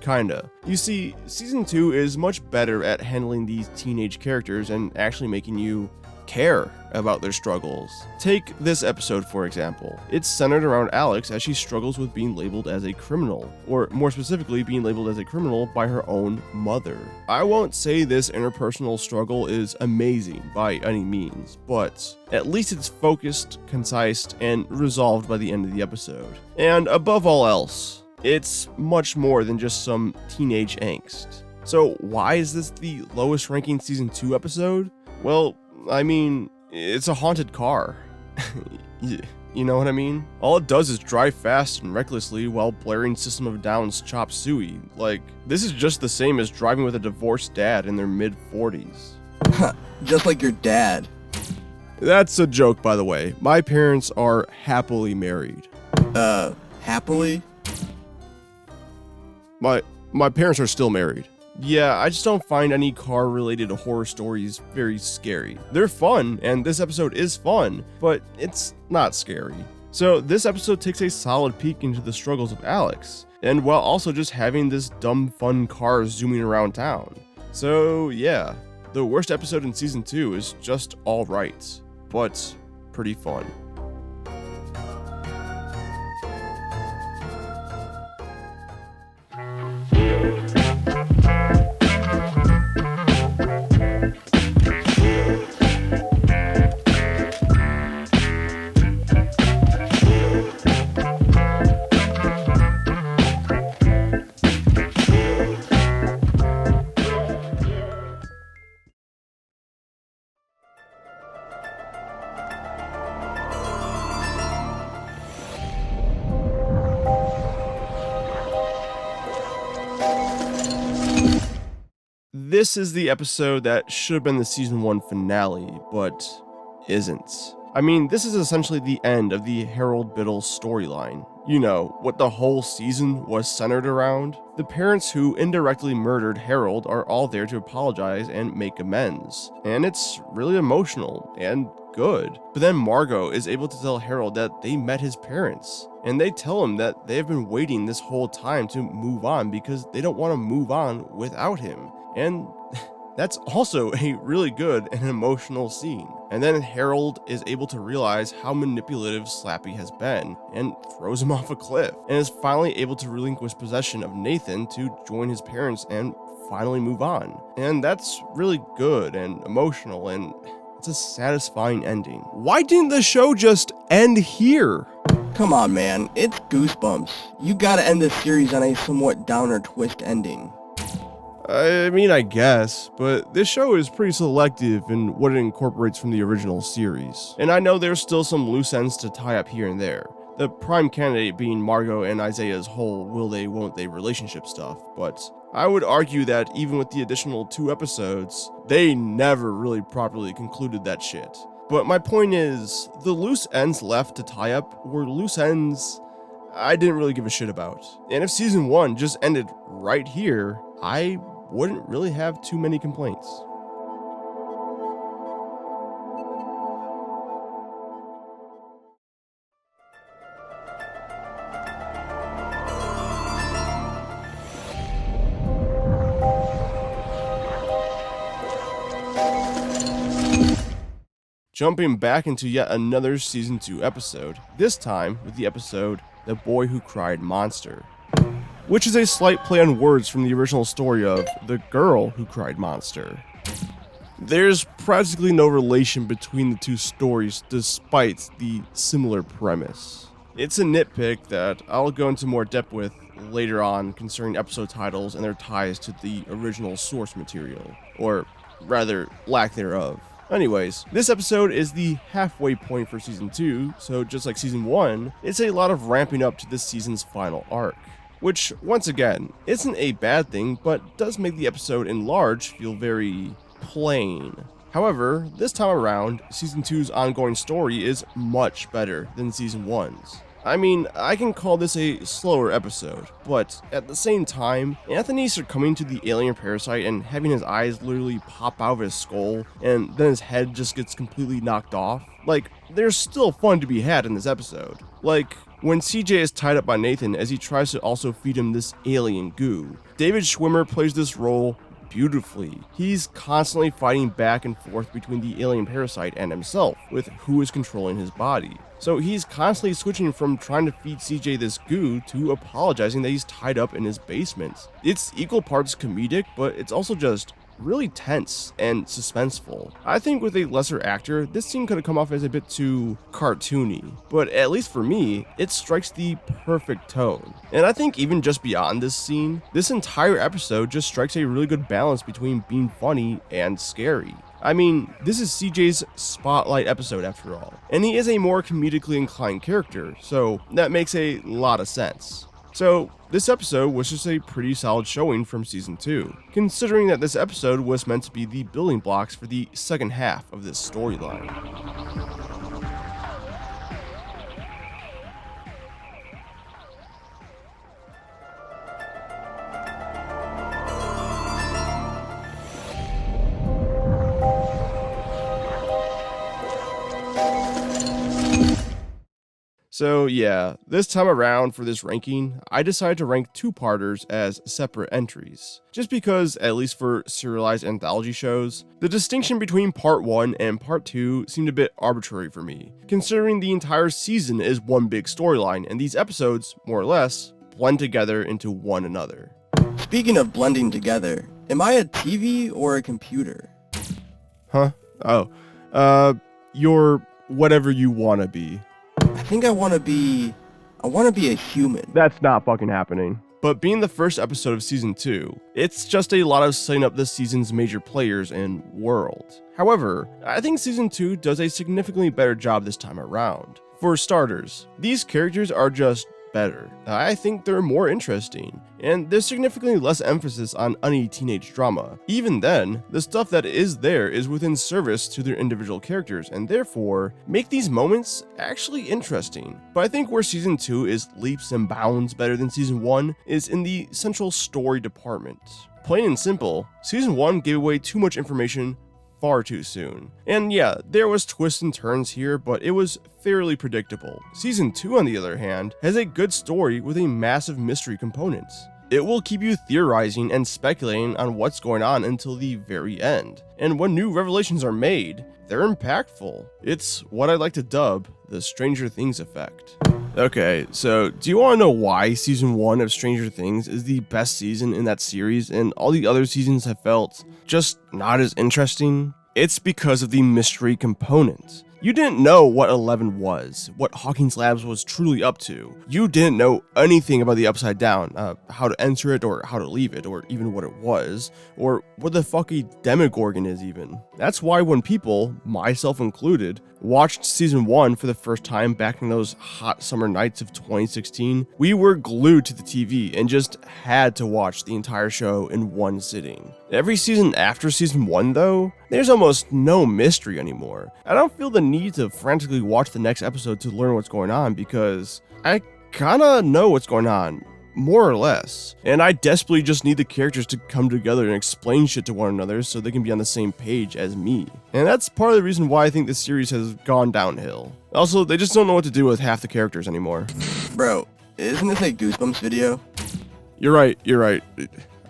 Kinda. You see, Season 2 is much better at handling these teenage characters and actually making you care about their struggles. Take this episode for example. It's centered around Alex as she struggles with being labeled as a criminal, or more specifically being labeled as a criminal by her own mother. I won't say this interpersonal struggle is amazing by any means, but at least it's focused, concise, and resolved by the end of the episode. And above all else, it's much more than just some teenage angst. So why is this the lowest ranking Season 2 episode? Well, I mean, it's a haunted car. You know what I mean? All it does is drive fast and recklessly while blaring System of a Down's Chop Suey. Like, this is just the same as driving with a divorced dad in their mid-40s. Just like your dad. That's a joke, by the way. My parents are happily married. Happily? My parents are still married. Yeah, I just don't find any car-related horror stories very scary. They're fun, and this episode is fun, but it's not scary. So this episode takes a solid peek into the struggles of Alex, and while also just having this dumb fun car zooming around town. So yeah, the worst episode in Season 2 is just alright, but pretty fun. This is the episode that should have been the Season 1 finale, but isn't. I mean, this is essentially the end of the Harold Biddle storyline. You know, what the whole season was centered around. The parents who indirectly murdered Harold are all there to apologize and make amends. And it's really emotional and good. But then Margot is able to tell Harold that they met his parents. And they tell him that they have been waiting this whole time to move on because they don't want to move on without him. And that's also a really good and emotional scene. And then Harold is able to realize how manipulative Slappy has been and throws him off a cliff, and is finally able to relinquish possession of Nathan to join his parents and finally move on. And that's really good and emotional, and it's a satisfying ending. Why didn't the show just end here? Come on, man. It's Goosebumps. You gotta end this series on a somewhat downer twist ending. I mean, I guess, but this show is pretty selective in what it incorporates from the original series. And I know there's still some loose ends to tie up here and there. The prime candidate being Margot and Isaiah's whole will they, won't they relationship stuff, but I would argue that even with the additional 2 episodes, they never really properly concluded that shit. But my point is, the loose ends left to tie up were loose ends I didn't really give a shit about. And if Season 1 just ended right here, I wouldn't really have too many complaints. Jumping back into yet another Season 2 episode, this time with the episode The Boy Who Cried Monster, which is a slight play on words from the original story of The Girl Who Cried Monster. There's practically no relation between the two stories despite the similar premise. It's a nitpick that I'll go into more depth with later on concerning episode titles and their ties to the original source material, or rather, lack thereof. Anyways, this episode is the halfway point for Season 2, so just like Season 1, it's a lot of ramping up to this season's final arc. Which, once again, isn't a bad thing, but does make the episode in large feel very plain. However, this time around, Season 2's ongoing story is much better than Season 1's. I mean, I can call this a slower episode, but at the same time, Anthony succumbing to the alien parasite and having his eyes literally pop out of his skull, and then his head just gets completely knocked off, like, there's still fun to be had in this episode. Like, when CJ is tied up by Nathan as he tries to also feed him this alien goo. David Schwimmer plays this role beautifully. He's constantly fighting back and forth between the alien parasite and himself, with who is controlling his body. So he's constantly switching from trying to feed CJ this goo to apologizing that he's tied up in his basement. It's equal parts comedic, but it's also just really tense and suspenseful. I think with a lesser actor, this scene could have come off as a bit too cartoony, but at least for me, it strikes the perfect tone. And I think even just beyond this scene, this entire episode just strikes a really good balance between being funny and scary. I mean, this is CJ's spotlight episode after all, and he is a more comedically inclined character, so that makes a lot of sense. So, this episode was just a pretty solid showing from Season 2, considering that this episode was meant to be the building blocks for the second half of this storyline. So yeah, this time around for this ranking, I decided to rank two-parters as separate entries. Just because, at least for serialized anthology shows, the distinction between part 1 and part 2 seemed a bit arbitrary for me, considering the entire season is one big storyline and these episodes, more or less, blend together into one another. Speaking of blending together, am I a TV or a computer? Huh? Oh. You're whatever you wanna be. I think I want to be a human. That's not fucking happening. But being the first episode of Season 2, it's just a lot of setting up this season's major players and world. However, I think Season 2 does a significantly better job this time around. For starters, these characters are just better. I think they're more interesting, and there's significantly less emphasis on any teenage drama. Even then, the stuff that is there is within service to their individual characters, and therefore, make these moments actually interesting. But I think where Season 2 is leaps and bounds better than Season 1 is in the central story department. Plain and simple, Season 1 gave away too much information far too soon. And yeah, there was twists and turns here, but it was fairly predictable. Season 2, on the other hand, has a good story with a massive mystery component. It will keep you theorizing and speculating on what's going on until the very end. And when new revelations are made, they're impactful. It's what I like to dub the Stranger Things effect. Okay, so do you want to know why Season 1 of Stranger Things is the best season in that series and all the other seasons have felt just not as interesting? It's because of the mystery component. You didn't know what 11 was, what Hawkins Labs was truly up to. You didn't know anything about the Upside Down, how to enter it or how to leave it, or even what it was, or what the fuck a Demogorgon is even. That's why when people, myself included, watched Season 1 for the first time back in those hot summer nights of 2016, we were glued to the TV and just had to watch the entire show in one sitting. Every season after Season 1 though, there's almost no mystery anymore. I don't feel the need to frantically watch the next episode to learn what's going on because I kinda know what's going on, more or less. And I desperately just need the characters to come together and explain shit to one another so they can be on the same page as me. And that's part of the reason why I think this series has gone downhill. Also, they just don't know what to do with half the characters anymore. Bro, isn't this a Goosebumps video? You're right.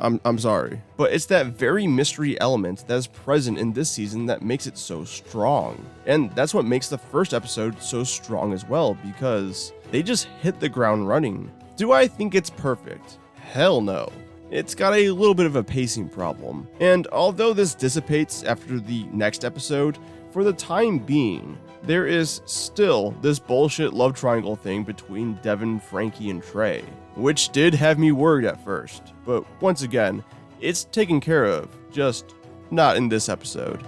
I'm sorry. But it's that very mystery element that is present in this season that makes it so strong. And that's what makes the first episode so strong as well, because they just hit the ground running. Do I think it's perfect? Hell no. It's got a little bit of a pacing problem. And although this dissipates after the next episode, for the time being, there is still this bullshit love triangle thing between Devin, Frankie, and Trey, which did have me worried at first, but once again, it's taken care of, just not in this episode.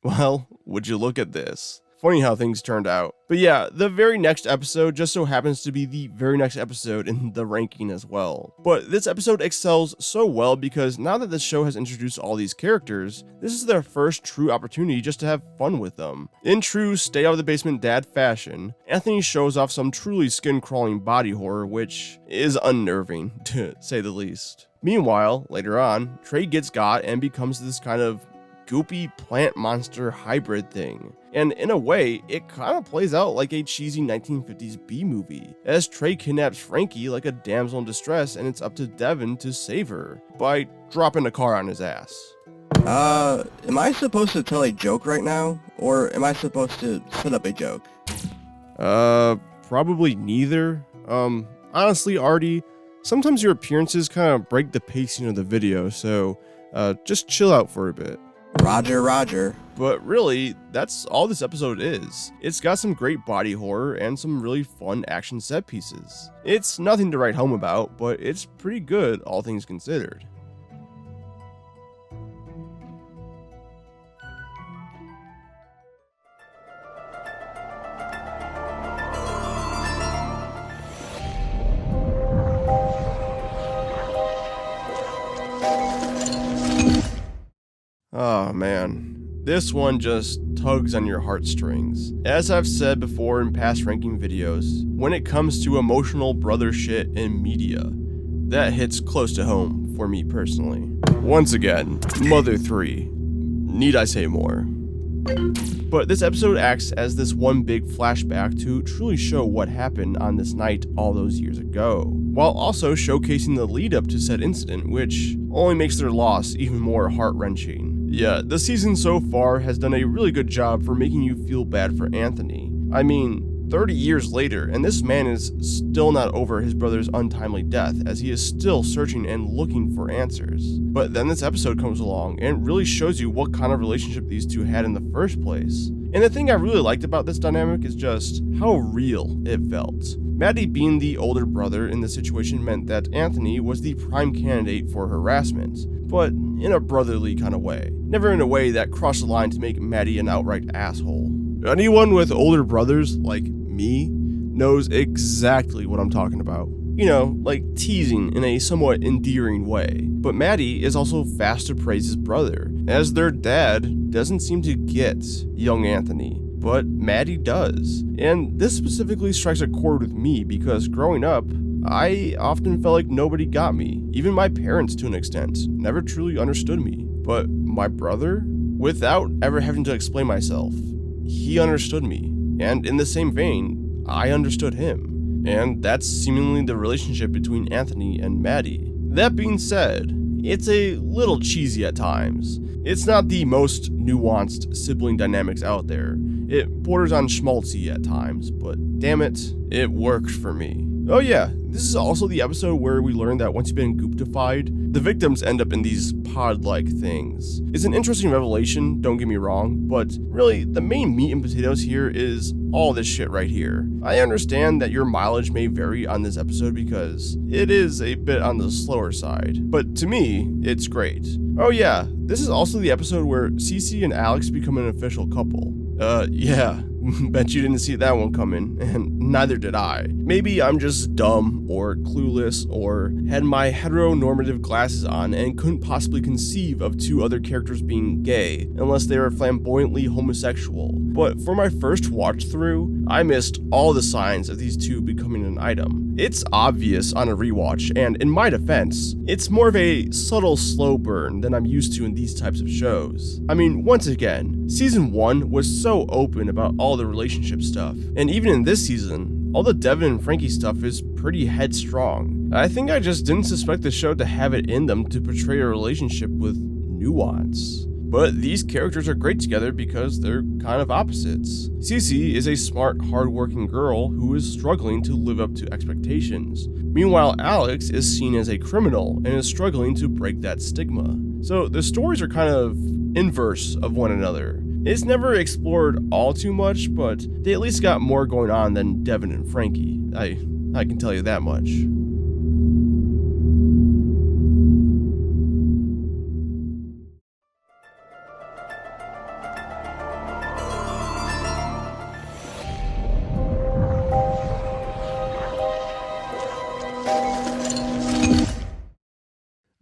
Well, would you look at this? Funny how things turned out. But yeah, the very next episode just so happens to be the very next episode in the ranking as well. But this episode excels so well because now that the show has introduced all these characters, this is their first true opportunity just to have fun with them. In true stay out of the basement dad fashion, Anthony shows off some truly skin-crawling body horror, which is unnerving, to say the least. Meanwhile, later on, Trey gets got and becomes this kind of goopy plant monster hybrid thing. And in a way, it kind of plays out like a cheesy 1950s B-movie, as Trey kidnaps Frankie like a damsel in distress and it's up to Devin to save her by dropping a car on his ass. Am I supposed to tell a joke right now? Or am I supposed to set up a joke? Probably neither. Honestly, Artie, sometimes your appearances kind of break the pacing of the video, so just chill out for a bit. Roger, roger. But really, that's all this episode is. It's got some great body horror and some really fun action set pieces. It's nothing to write home about, but it's pretty good, all things considered. Oh man, this one just tugs on your heartstrings. As I've said before in past ranking videos, when it comes to emotional brother shit in media, that hits close to home for me personally. Once again, Mother 3. Need I say more? But this episode acts as this one big flashback to truly show what happened on this night all those years ago, while also showcasing the lead up to said incident, which only makes their loss even more heart-wrenching. Yeah, the season so far has done a really good job for making you feel bad for Anthony. I mean, 30 years later, and this man is still not over his brother's untimely death, as he is still searching and looking for answers. But then this episode comes along and really shows you what kind of relationship these two had in the first place. And the thing I really liked about this dynamic is just how real it felt. Maddie being the older brother in the situation meant that Anthony was the prime candidate for harassment, but in a brotherly kind of way. Never in a way that crossed the line to make Maddie an outright asshole. Anyone with older brothers, like me, knows exactly what I'm talking about. You know, like teasing in a somewhat endearing way. But Maddie is also fast to praise his brother, as their dad doesn't seem to get young Anthony, but Maddie does. And this specifically strikes a chord with me because growing up, I often felt like nobody got me. Even my parents, to an extent, never truly understood me. But my brother, without ever having to explain myself, he understood me. And in the same vein, I understood him. And that's seemingly the relationship between Anthony and Maddie. That being said, it's a little cheesy at times. It's not the most nuanced sibling dynamics out there. It borders on schmaltzy at times, but damn it, it worked for me. Oh yeah, this is also the episode where we learn that once you've been gooptified, the victims end up in these pod-like things. It's an interesting revelation, don't get me wrong, but really, the main meat and potatoes here is all this shit right here. I understand that your mileage may vary on this episode because it is a bit on the slower side, but to me, it's great. Oh yeah, this is also the episode where Cece and Alex become an official couple. Yeah, bet you didn't see that one coming, and neither did I. Maybe I'm just dumb, or clueless, or had my heteronormative glasses on and couldn't possibly conceive of two other characters being gay, unless they were flamboyantly homosexual. But for my first watch through, I missed all the signs of these two becoming an item. It's obvious on a rewatch, and in my defense, it's more of a subtle slow burn than I'm used to in these types of shows. I mean, once again, season 1 was so open about all the relationship stuff, and even in this season, all the Devin and Frankie stuff is pretty headstrong. I think I just didn't suspect the show to have it in them to portray a relationship with nuance. But these characters are great together because they're kind of opposites. Cece is a smart, hardworking girl who is struggling to live up to expectations. Meanwhile, Alex is seen as a criminal and is struggling to break that stigma. So the stories are kind of inverse of one another. It's never explored all too much, but they at least got more going on than Devin and Frankie. I can tell you that much.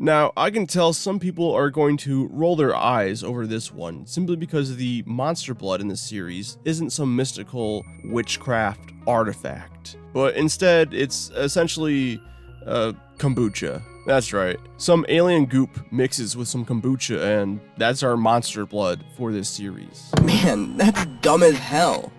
Now, I can tell some people are going to roll their eyes over this one simply because the monster blood in the series isn't some mystical witchcraft artifact, but instead it's essentially kombucha. That's right. Some alien goop mixes with some kombucha, and that's our monster blood for this series. Man, that's dumb as hell.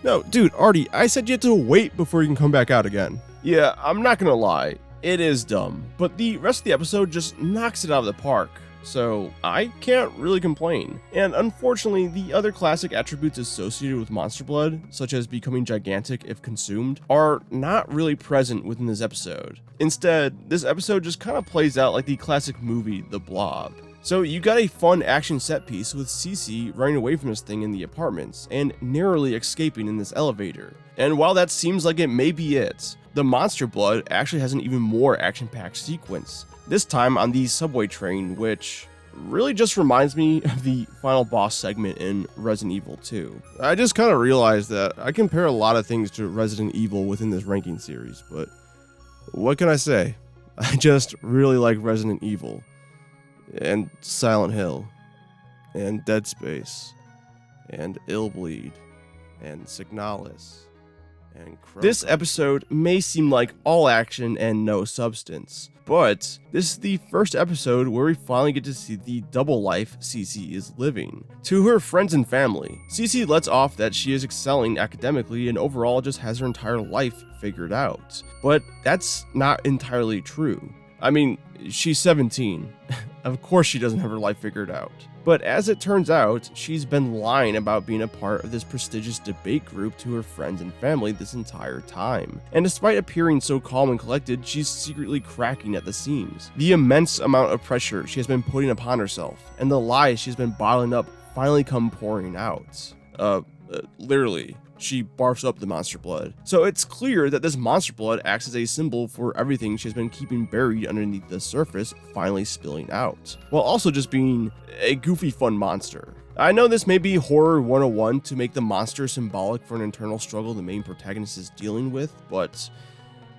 No, dude, Artie, I said you had to wait before you can come back out again. Yeah, I'm not gonna lie. It is dumb, but the rest of the episode just knocks it out of the park, so I can't really complain. And unfortunately, the other classic attributes associated with monster blood, such as becoming gigantic if consumed, are not really present within this episode. Instead, this episode just kind of plays out like the classic movie The Blob. So you got a fun action set piece with Cece running away from this thing in the apartments and narrowly escaping in this elevator. And while that seems like it may be it, the monster blood actually has an even more action-packed sequence, this time on the subway train, which really just reminds me of the final boss segment in Resident Evil 2. I just kind of realized that I compare a lot of things to Resident Evil within this ranking series, but what can I say? I just really like Resident Evil, and Silent Hill, and Dead Space, and Illbleed, and Signalis, and This episode may seem like all action and no substance, but this is the first episode where we finally get to see the double life Cece is living. To her friends and family, Cece lets off that she is excelling academically and overall just has her entire life figured out. But that's not entirely true. I mean, she's 17. Of course she doesn't have her life figured out. But as it turns out, she's been lying about being a part of this prestigious debate group to her friends and family this entire time. And despite appearing so calm and collected, she's secretly cracking at the seams. The immense amount of pressure she has been putting upon herself, and the lies she's been bottling up finally come pouring out. Literally. She barfs up the monster blood. So it's clear that this monster blood acts as a symbol for everything she's been keeping buried underneath the surface finally spilling out, while also just being a goofy fun monster. I know this may be horror 101 to make the monster symbolic for an internal struggle the main protagonist is dealing with, but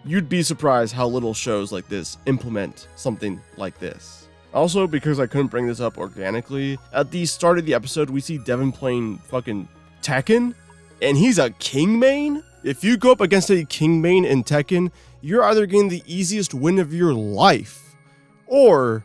you'd be surprised how little shows like this implement something like this. Also, because I couldn't bring this up organically, at the start of the episode we see Devin playing fucking Tekken, and he's a king main? If you go up against a king main in Tekken, you're either getting the easiest win of your life, or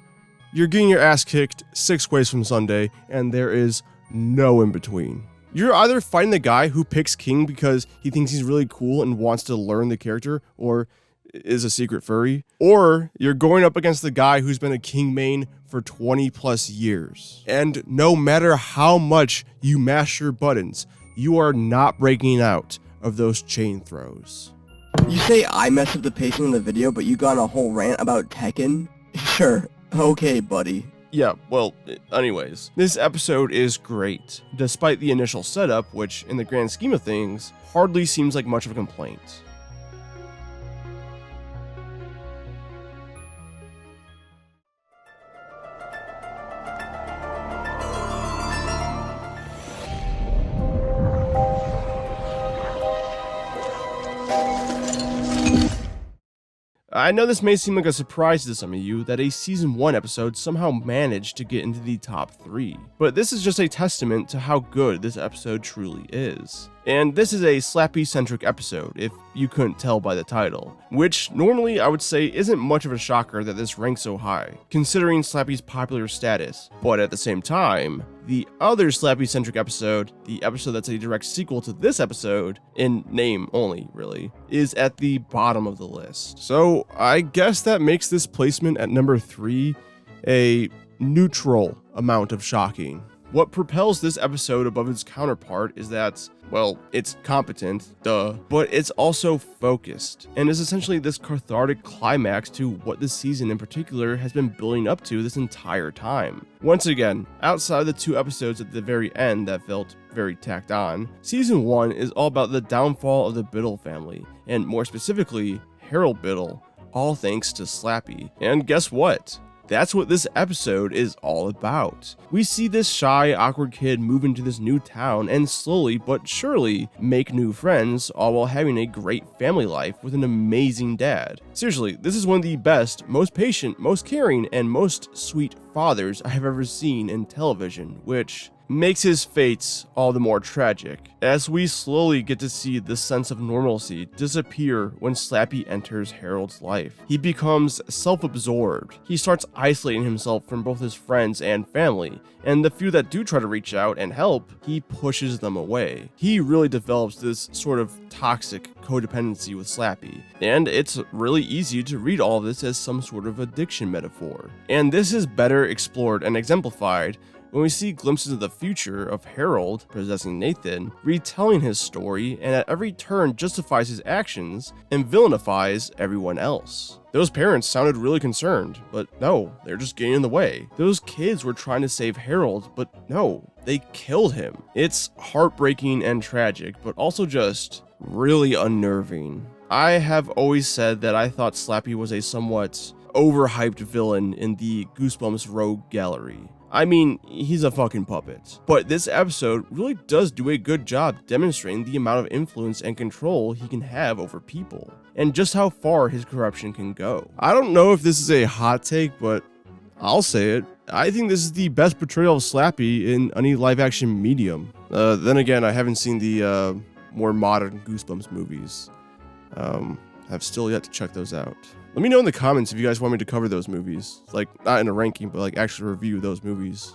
you're getting your ass kicked 6 ways from Sunday, and there is no in between. You're either fighting the guy who picks king because he thinks he's really cool and wants to learn the character, or is a secret furry, or you're going up against the guy who's been a king main for 20 plus years. And no matter how much you mash your buttons, you are not breaking out of those chain throws. You say I messed up the pacing of the video, but you got on a whole rant about Tekken? Sure, okay, buddy. Yeah, well, anyways, this episode is great, despite the initial setup, which, in the grand scheme of things, hardly seems like much of a complaint. I know this may seem like a surprise to some of you that a season 1 episode somehow managed to get into the top 3, but this is just a testament to how good this episode truly is. And this is a Slappy-centric episode, if you couldn't tell by the title, which normally I would say isn't much of a shocker that this ranks so high, considering Slappy's popular status, but at the same time, the other Slappy-centric episode, the episode that's a direct sequel to this episode, in name only, really, is at the bottom of the list. So I guess that makes this placement at number 3 a neutral amount of shocking. What propels this episode above its counterpart is that, well, it's competent, duh, but it's also focused, and is essentially this cathartic climax to what this season in particular has been building up to this entire time. Once again, outside of the 2 episodes at the very end that felt very tacked on, season 1 is all about the downfall of the Biddle family, and more specifically, Harold Biddle, all thanks to Slappy. And guess what? That's what this episode is all about. We see this shy, awkward kid move into this new town and slowly but surely make new friends, all while having a great family life with an amazing dad. Seriously, this is one of the best, most patient, most caring, and most sweet fathers I have ever seen in television, which makes his fates all the more tragic, as we slowly get to see the sense of normalcy disappear when Slappy enters Harold's life. He becomes self-absorbed. He starts isolating himself from both his friends and family, and the few that do try to reach out and help, he pushes them away. He really develops this sort of toxic codependency with Slappy, and it's really easy to read all of this as some sort of addiction metaphor. And this is better explored and exemplified when we see glimpses of the future of Harold possessing Nathan, retelling his story, and at every turn justifies his actions and villainifies everyone else. Those parents sounded really concerned, but no, they're just getting in the way. Those kids were trying to save Harold, but no, they killed him. It's heartbreaking and tragic, but also just really unnerving. I have always said that I thought Slappy was a somewhat overhyped villain in the Goosebumps Rogue Gallery. I mean, he's a fucking puppet. But this episode really does do a good job demonstrating the amount of influence and control he can have over people, and just how far his corruption can go. I don't know if this is a hot take, but I'll say it. I think this is the best portrayal of Slappy in any live-action medium. Then again, I haven't seen the more modern Goosebumps movies. I've still yet to check those out. Let me know in the comments if you guys want me to cover those movies. Like, not in a ranking, but like actually review those movies.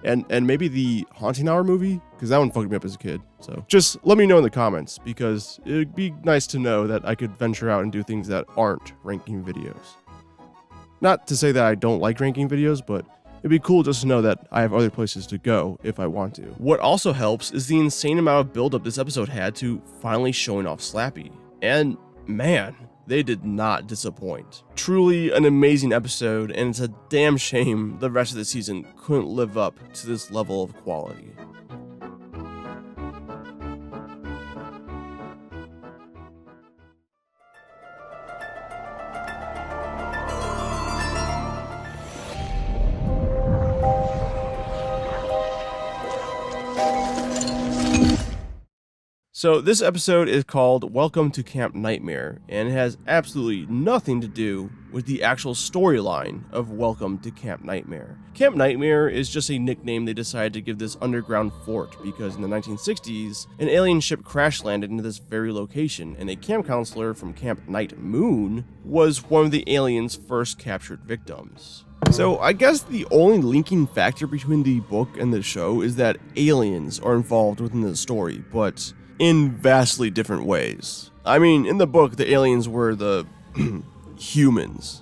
And maybe the Haunting Hour movie, because that one fucked me up as a kid. So just let me know in the comments, because it'd be nice to know that I could venture out and do things that aren't ranking videos. Not to say that I don't like ranking videos, but it'd be cool just to know that I have other places to go if I want to. What also helps is the insane amount of buildup this episode had to finally showing off Slappy. And man, they did not disappoint. Truly an amazing episode, and it's a damn shame the rest of the season couldn't live up to this level of quality. So this episode is called Welcome to Camp Nightmare, and it has absolutely nothing to do with the actual storyline of Welcome to Camp Nightmare. Camp Nightmare is just a nickname they decided to give this underground fort because in the 1960s, an alien ship crash landed into this very location, and a camp counselor from Camp Night Moon was one of the aliens' first captured victims. So I guess the only linking factor between the book and the show is that aliens are involved within the story, but in vastly different ways. I mean, in the book, the aliens were the humans.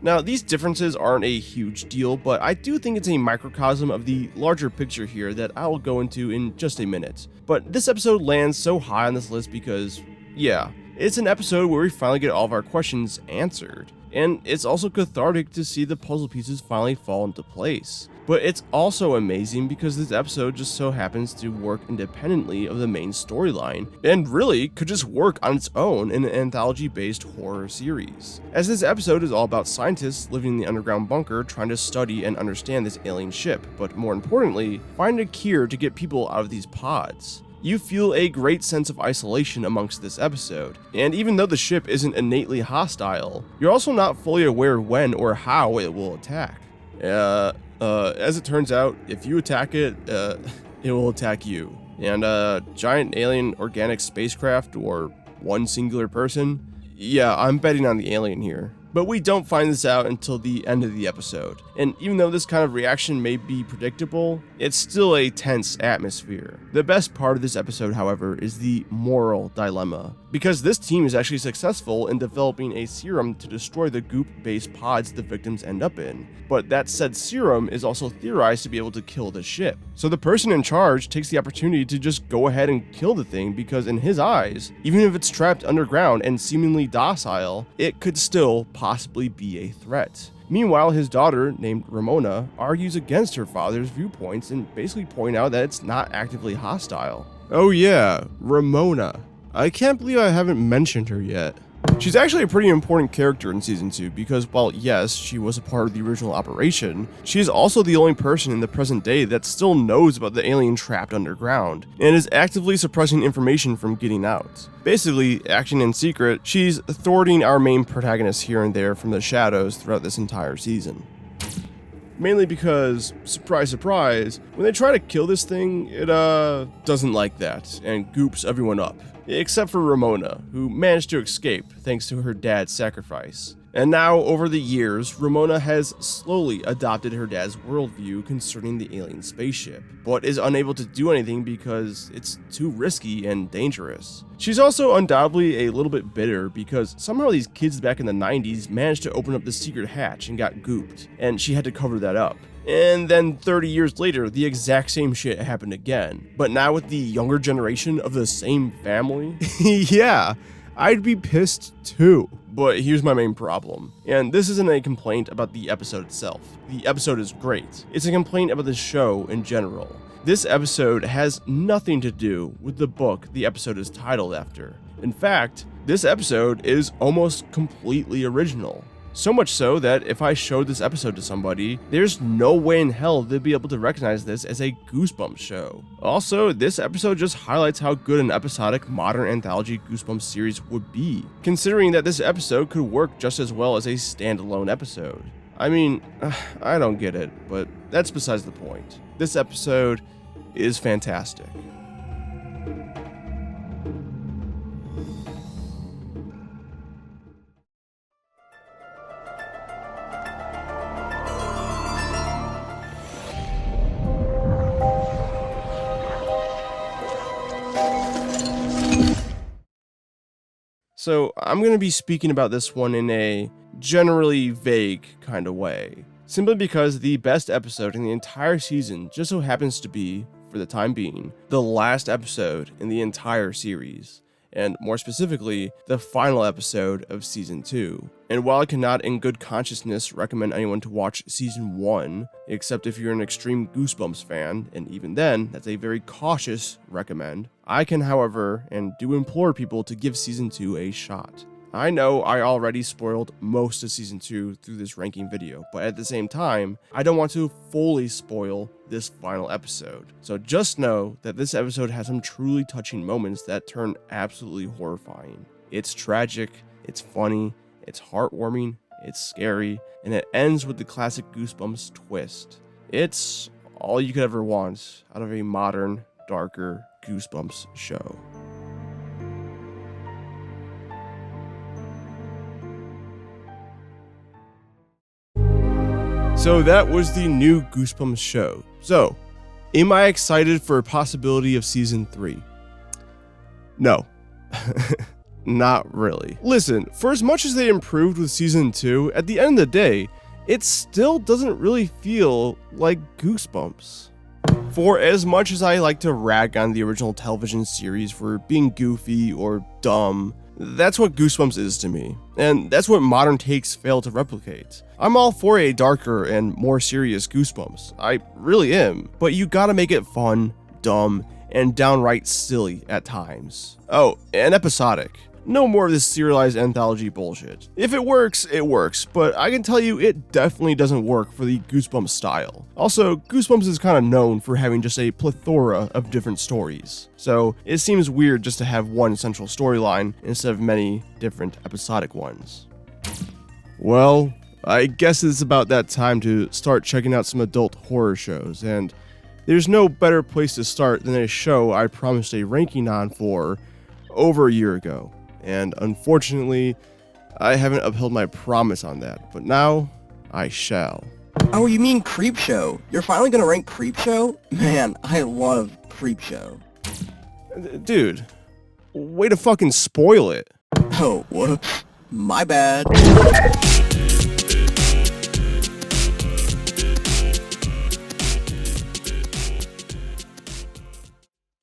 Now, these differences aren't a huge deal, but I do think it's a microcosm of the larger picture here that I will go into in just a minute. But this episode lands so high on this list because, yeah, it's an episode where we finally get all of our questions answered. And it's also cathartic to see the puzzle pieces finally fall into place. But it's also amazing because this episode just so happens to work independently of the main storyline, and really could just work on its own in an anthology-based horror series. As this episode is all about scientists living in the underground bunker trying to study and understand this alien ship, but more importantly, find a cure to get people out of these pods. You feel a great sense of isolation amongst this episode, and even though the ship isn't innately hostile, you're also not fully aware when or how it will attack. As it turns out, if you attack it, it will attack you. And a giant alien organic spacecraft or one singular person? Yeah, I'm betting on the alien here. But we don't find this out until the end of the episode. And even though this kind of reaction may be predictable, it's still a tense atmosphere. The best part of this episode, however, is the moral dilemma. Because this team is actually successful in developing a serum to destroy the goop-based pods the victims end up in. But that said serum is also theorized to be able to kill the ship. So the person in charge takes the opportunity to just go ahead and kill the thing because in his eyes, even if it's trapped underground and seemingly docile, it could still possibly be a threat. Meanwhile, his daughter, named Ramona, argues against her father's viewpoints and basically point out that it's not actively hostile. Oh yeah, Ramona. I can't believe I haven't mentioned her yet. She's actually a pretty important character in Season 2 because while yes, she was a part of the original operation, she is also the only person in the present day that still knows about the alien trapped underground, and is actively suppressing information from getting out. Basically, acting in secret, she's thwarting our main protagonist here and there from the shadows throughout this entire season. Mainly because, surprise surprise, when they try to kill this thing, it doesn't like that, and goops everyone up. Except for Ramona, who managed to escape thanks to her dad's sacrifice. And now, over the years, Ramona has slowly adopted her dad's worldview concerning the alien spaceship, but is unable to do anything because it's too risky and dangerous. She's also undoubtedly a little bit bitter because somehow these kids back in the 90s managed to open up the secret hatch and got gooped, and she had to cover that up. And then 30 years later, the exact same shit happened again, but now with the younger generation of the same family. Yeah, I'd be pissed too. But here's my main problem, and this isn't a complaint about the episode itself. The episode is great. It's a complaint about the show in general. This episode has nothing to do with the book the episode is titled after. In fact, this episode is almost completely original. So much so that if I showed this episode to somebody, there's no way in hell they'd be able to recognize this as a Goosebumps show. Also, this episode just highlights how good an episodic modern anthology Goosebumps series would be, considering that this episode could work just as well as a standalone episode. I mean, I don't get it, but that's besides the point. This episode is fantastic. So I'm going to be speaking about this one in a generally vague kind of way, simply because the best episode in the entire season just so happens to be, for the time being, the last episode in the entire series, and more specifically, the final episode of Season 2. And while I cannot in good consciousness recommend anyone to watch Season 1, except if you're an extreme Goosebumps fan, and even then, that's a very cautious recommend, I can, however, and do implore people to give Season 2 a shot. I know I already spoiled most of Season 2 through this ranking video, but at the same time, I don't want to fully spoil this final episode. So just know that this episode has some truly touching moments that turn absolutely horrifying. It's tragic, it's funny, it's heartwarming, it's scary, and it ends with the classic Goosebumps twist. It's all you could ever want out of a modern, darker Goosebumps show. So that was the new Goosebumps show. So, am I excited for a possibility of Season 3? No. Not really. Listen, for as much as they improved with Season 2, at the end of the day, it still doesn't really feel like Goosebumps. For as much as I like to rag on the original television series for being goofy or dumb, that's what Goosebumps is to me, and that's what modern takes fail to replicate. I'm all for a darker and more serious Goosebumps, I really am, but you gotta make it fun, dumb, and downright silly at times. Oh, and episodic. No more of this serialized anthology bullshit. If it works, but I can tell you it definitely doesn't work for the Goosebumps style. Also, Goosebumps is kind of known for having just a plethora of different stories, so it seems weird just to have one central storyline instead of many different episodic ones. Well, I guess it's about that time to start checking out some adult horror shows, and there's no better place to start than a show I promised a ranking on for over a year ago. And unfortunately, I haven't upheld my promise on that, but now I shall. Oh, you mean Creepshow? You're finally gonna rank Creepshow? Man, I love Creepshow. Dude, way to fucking spoil it. Oh, whoops. My bad.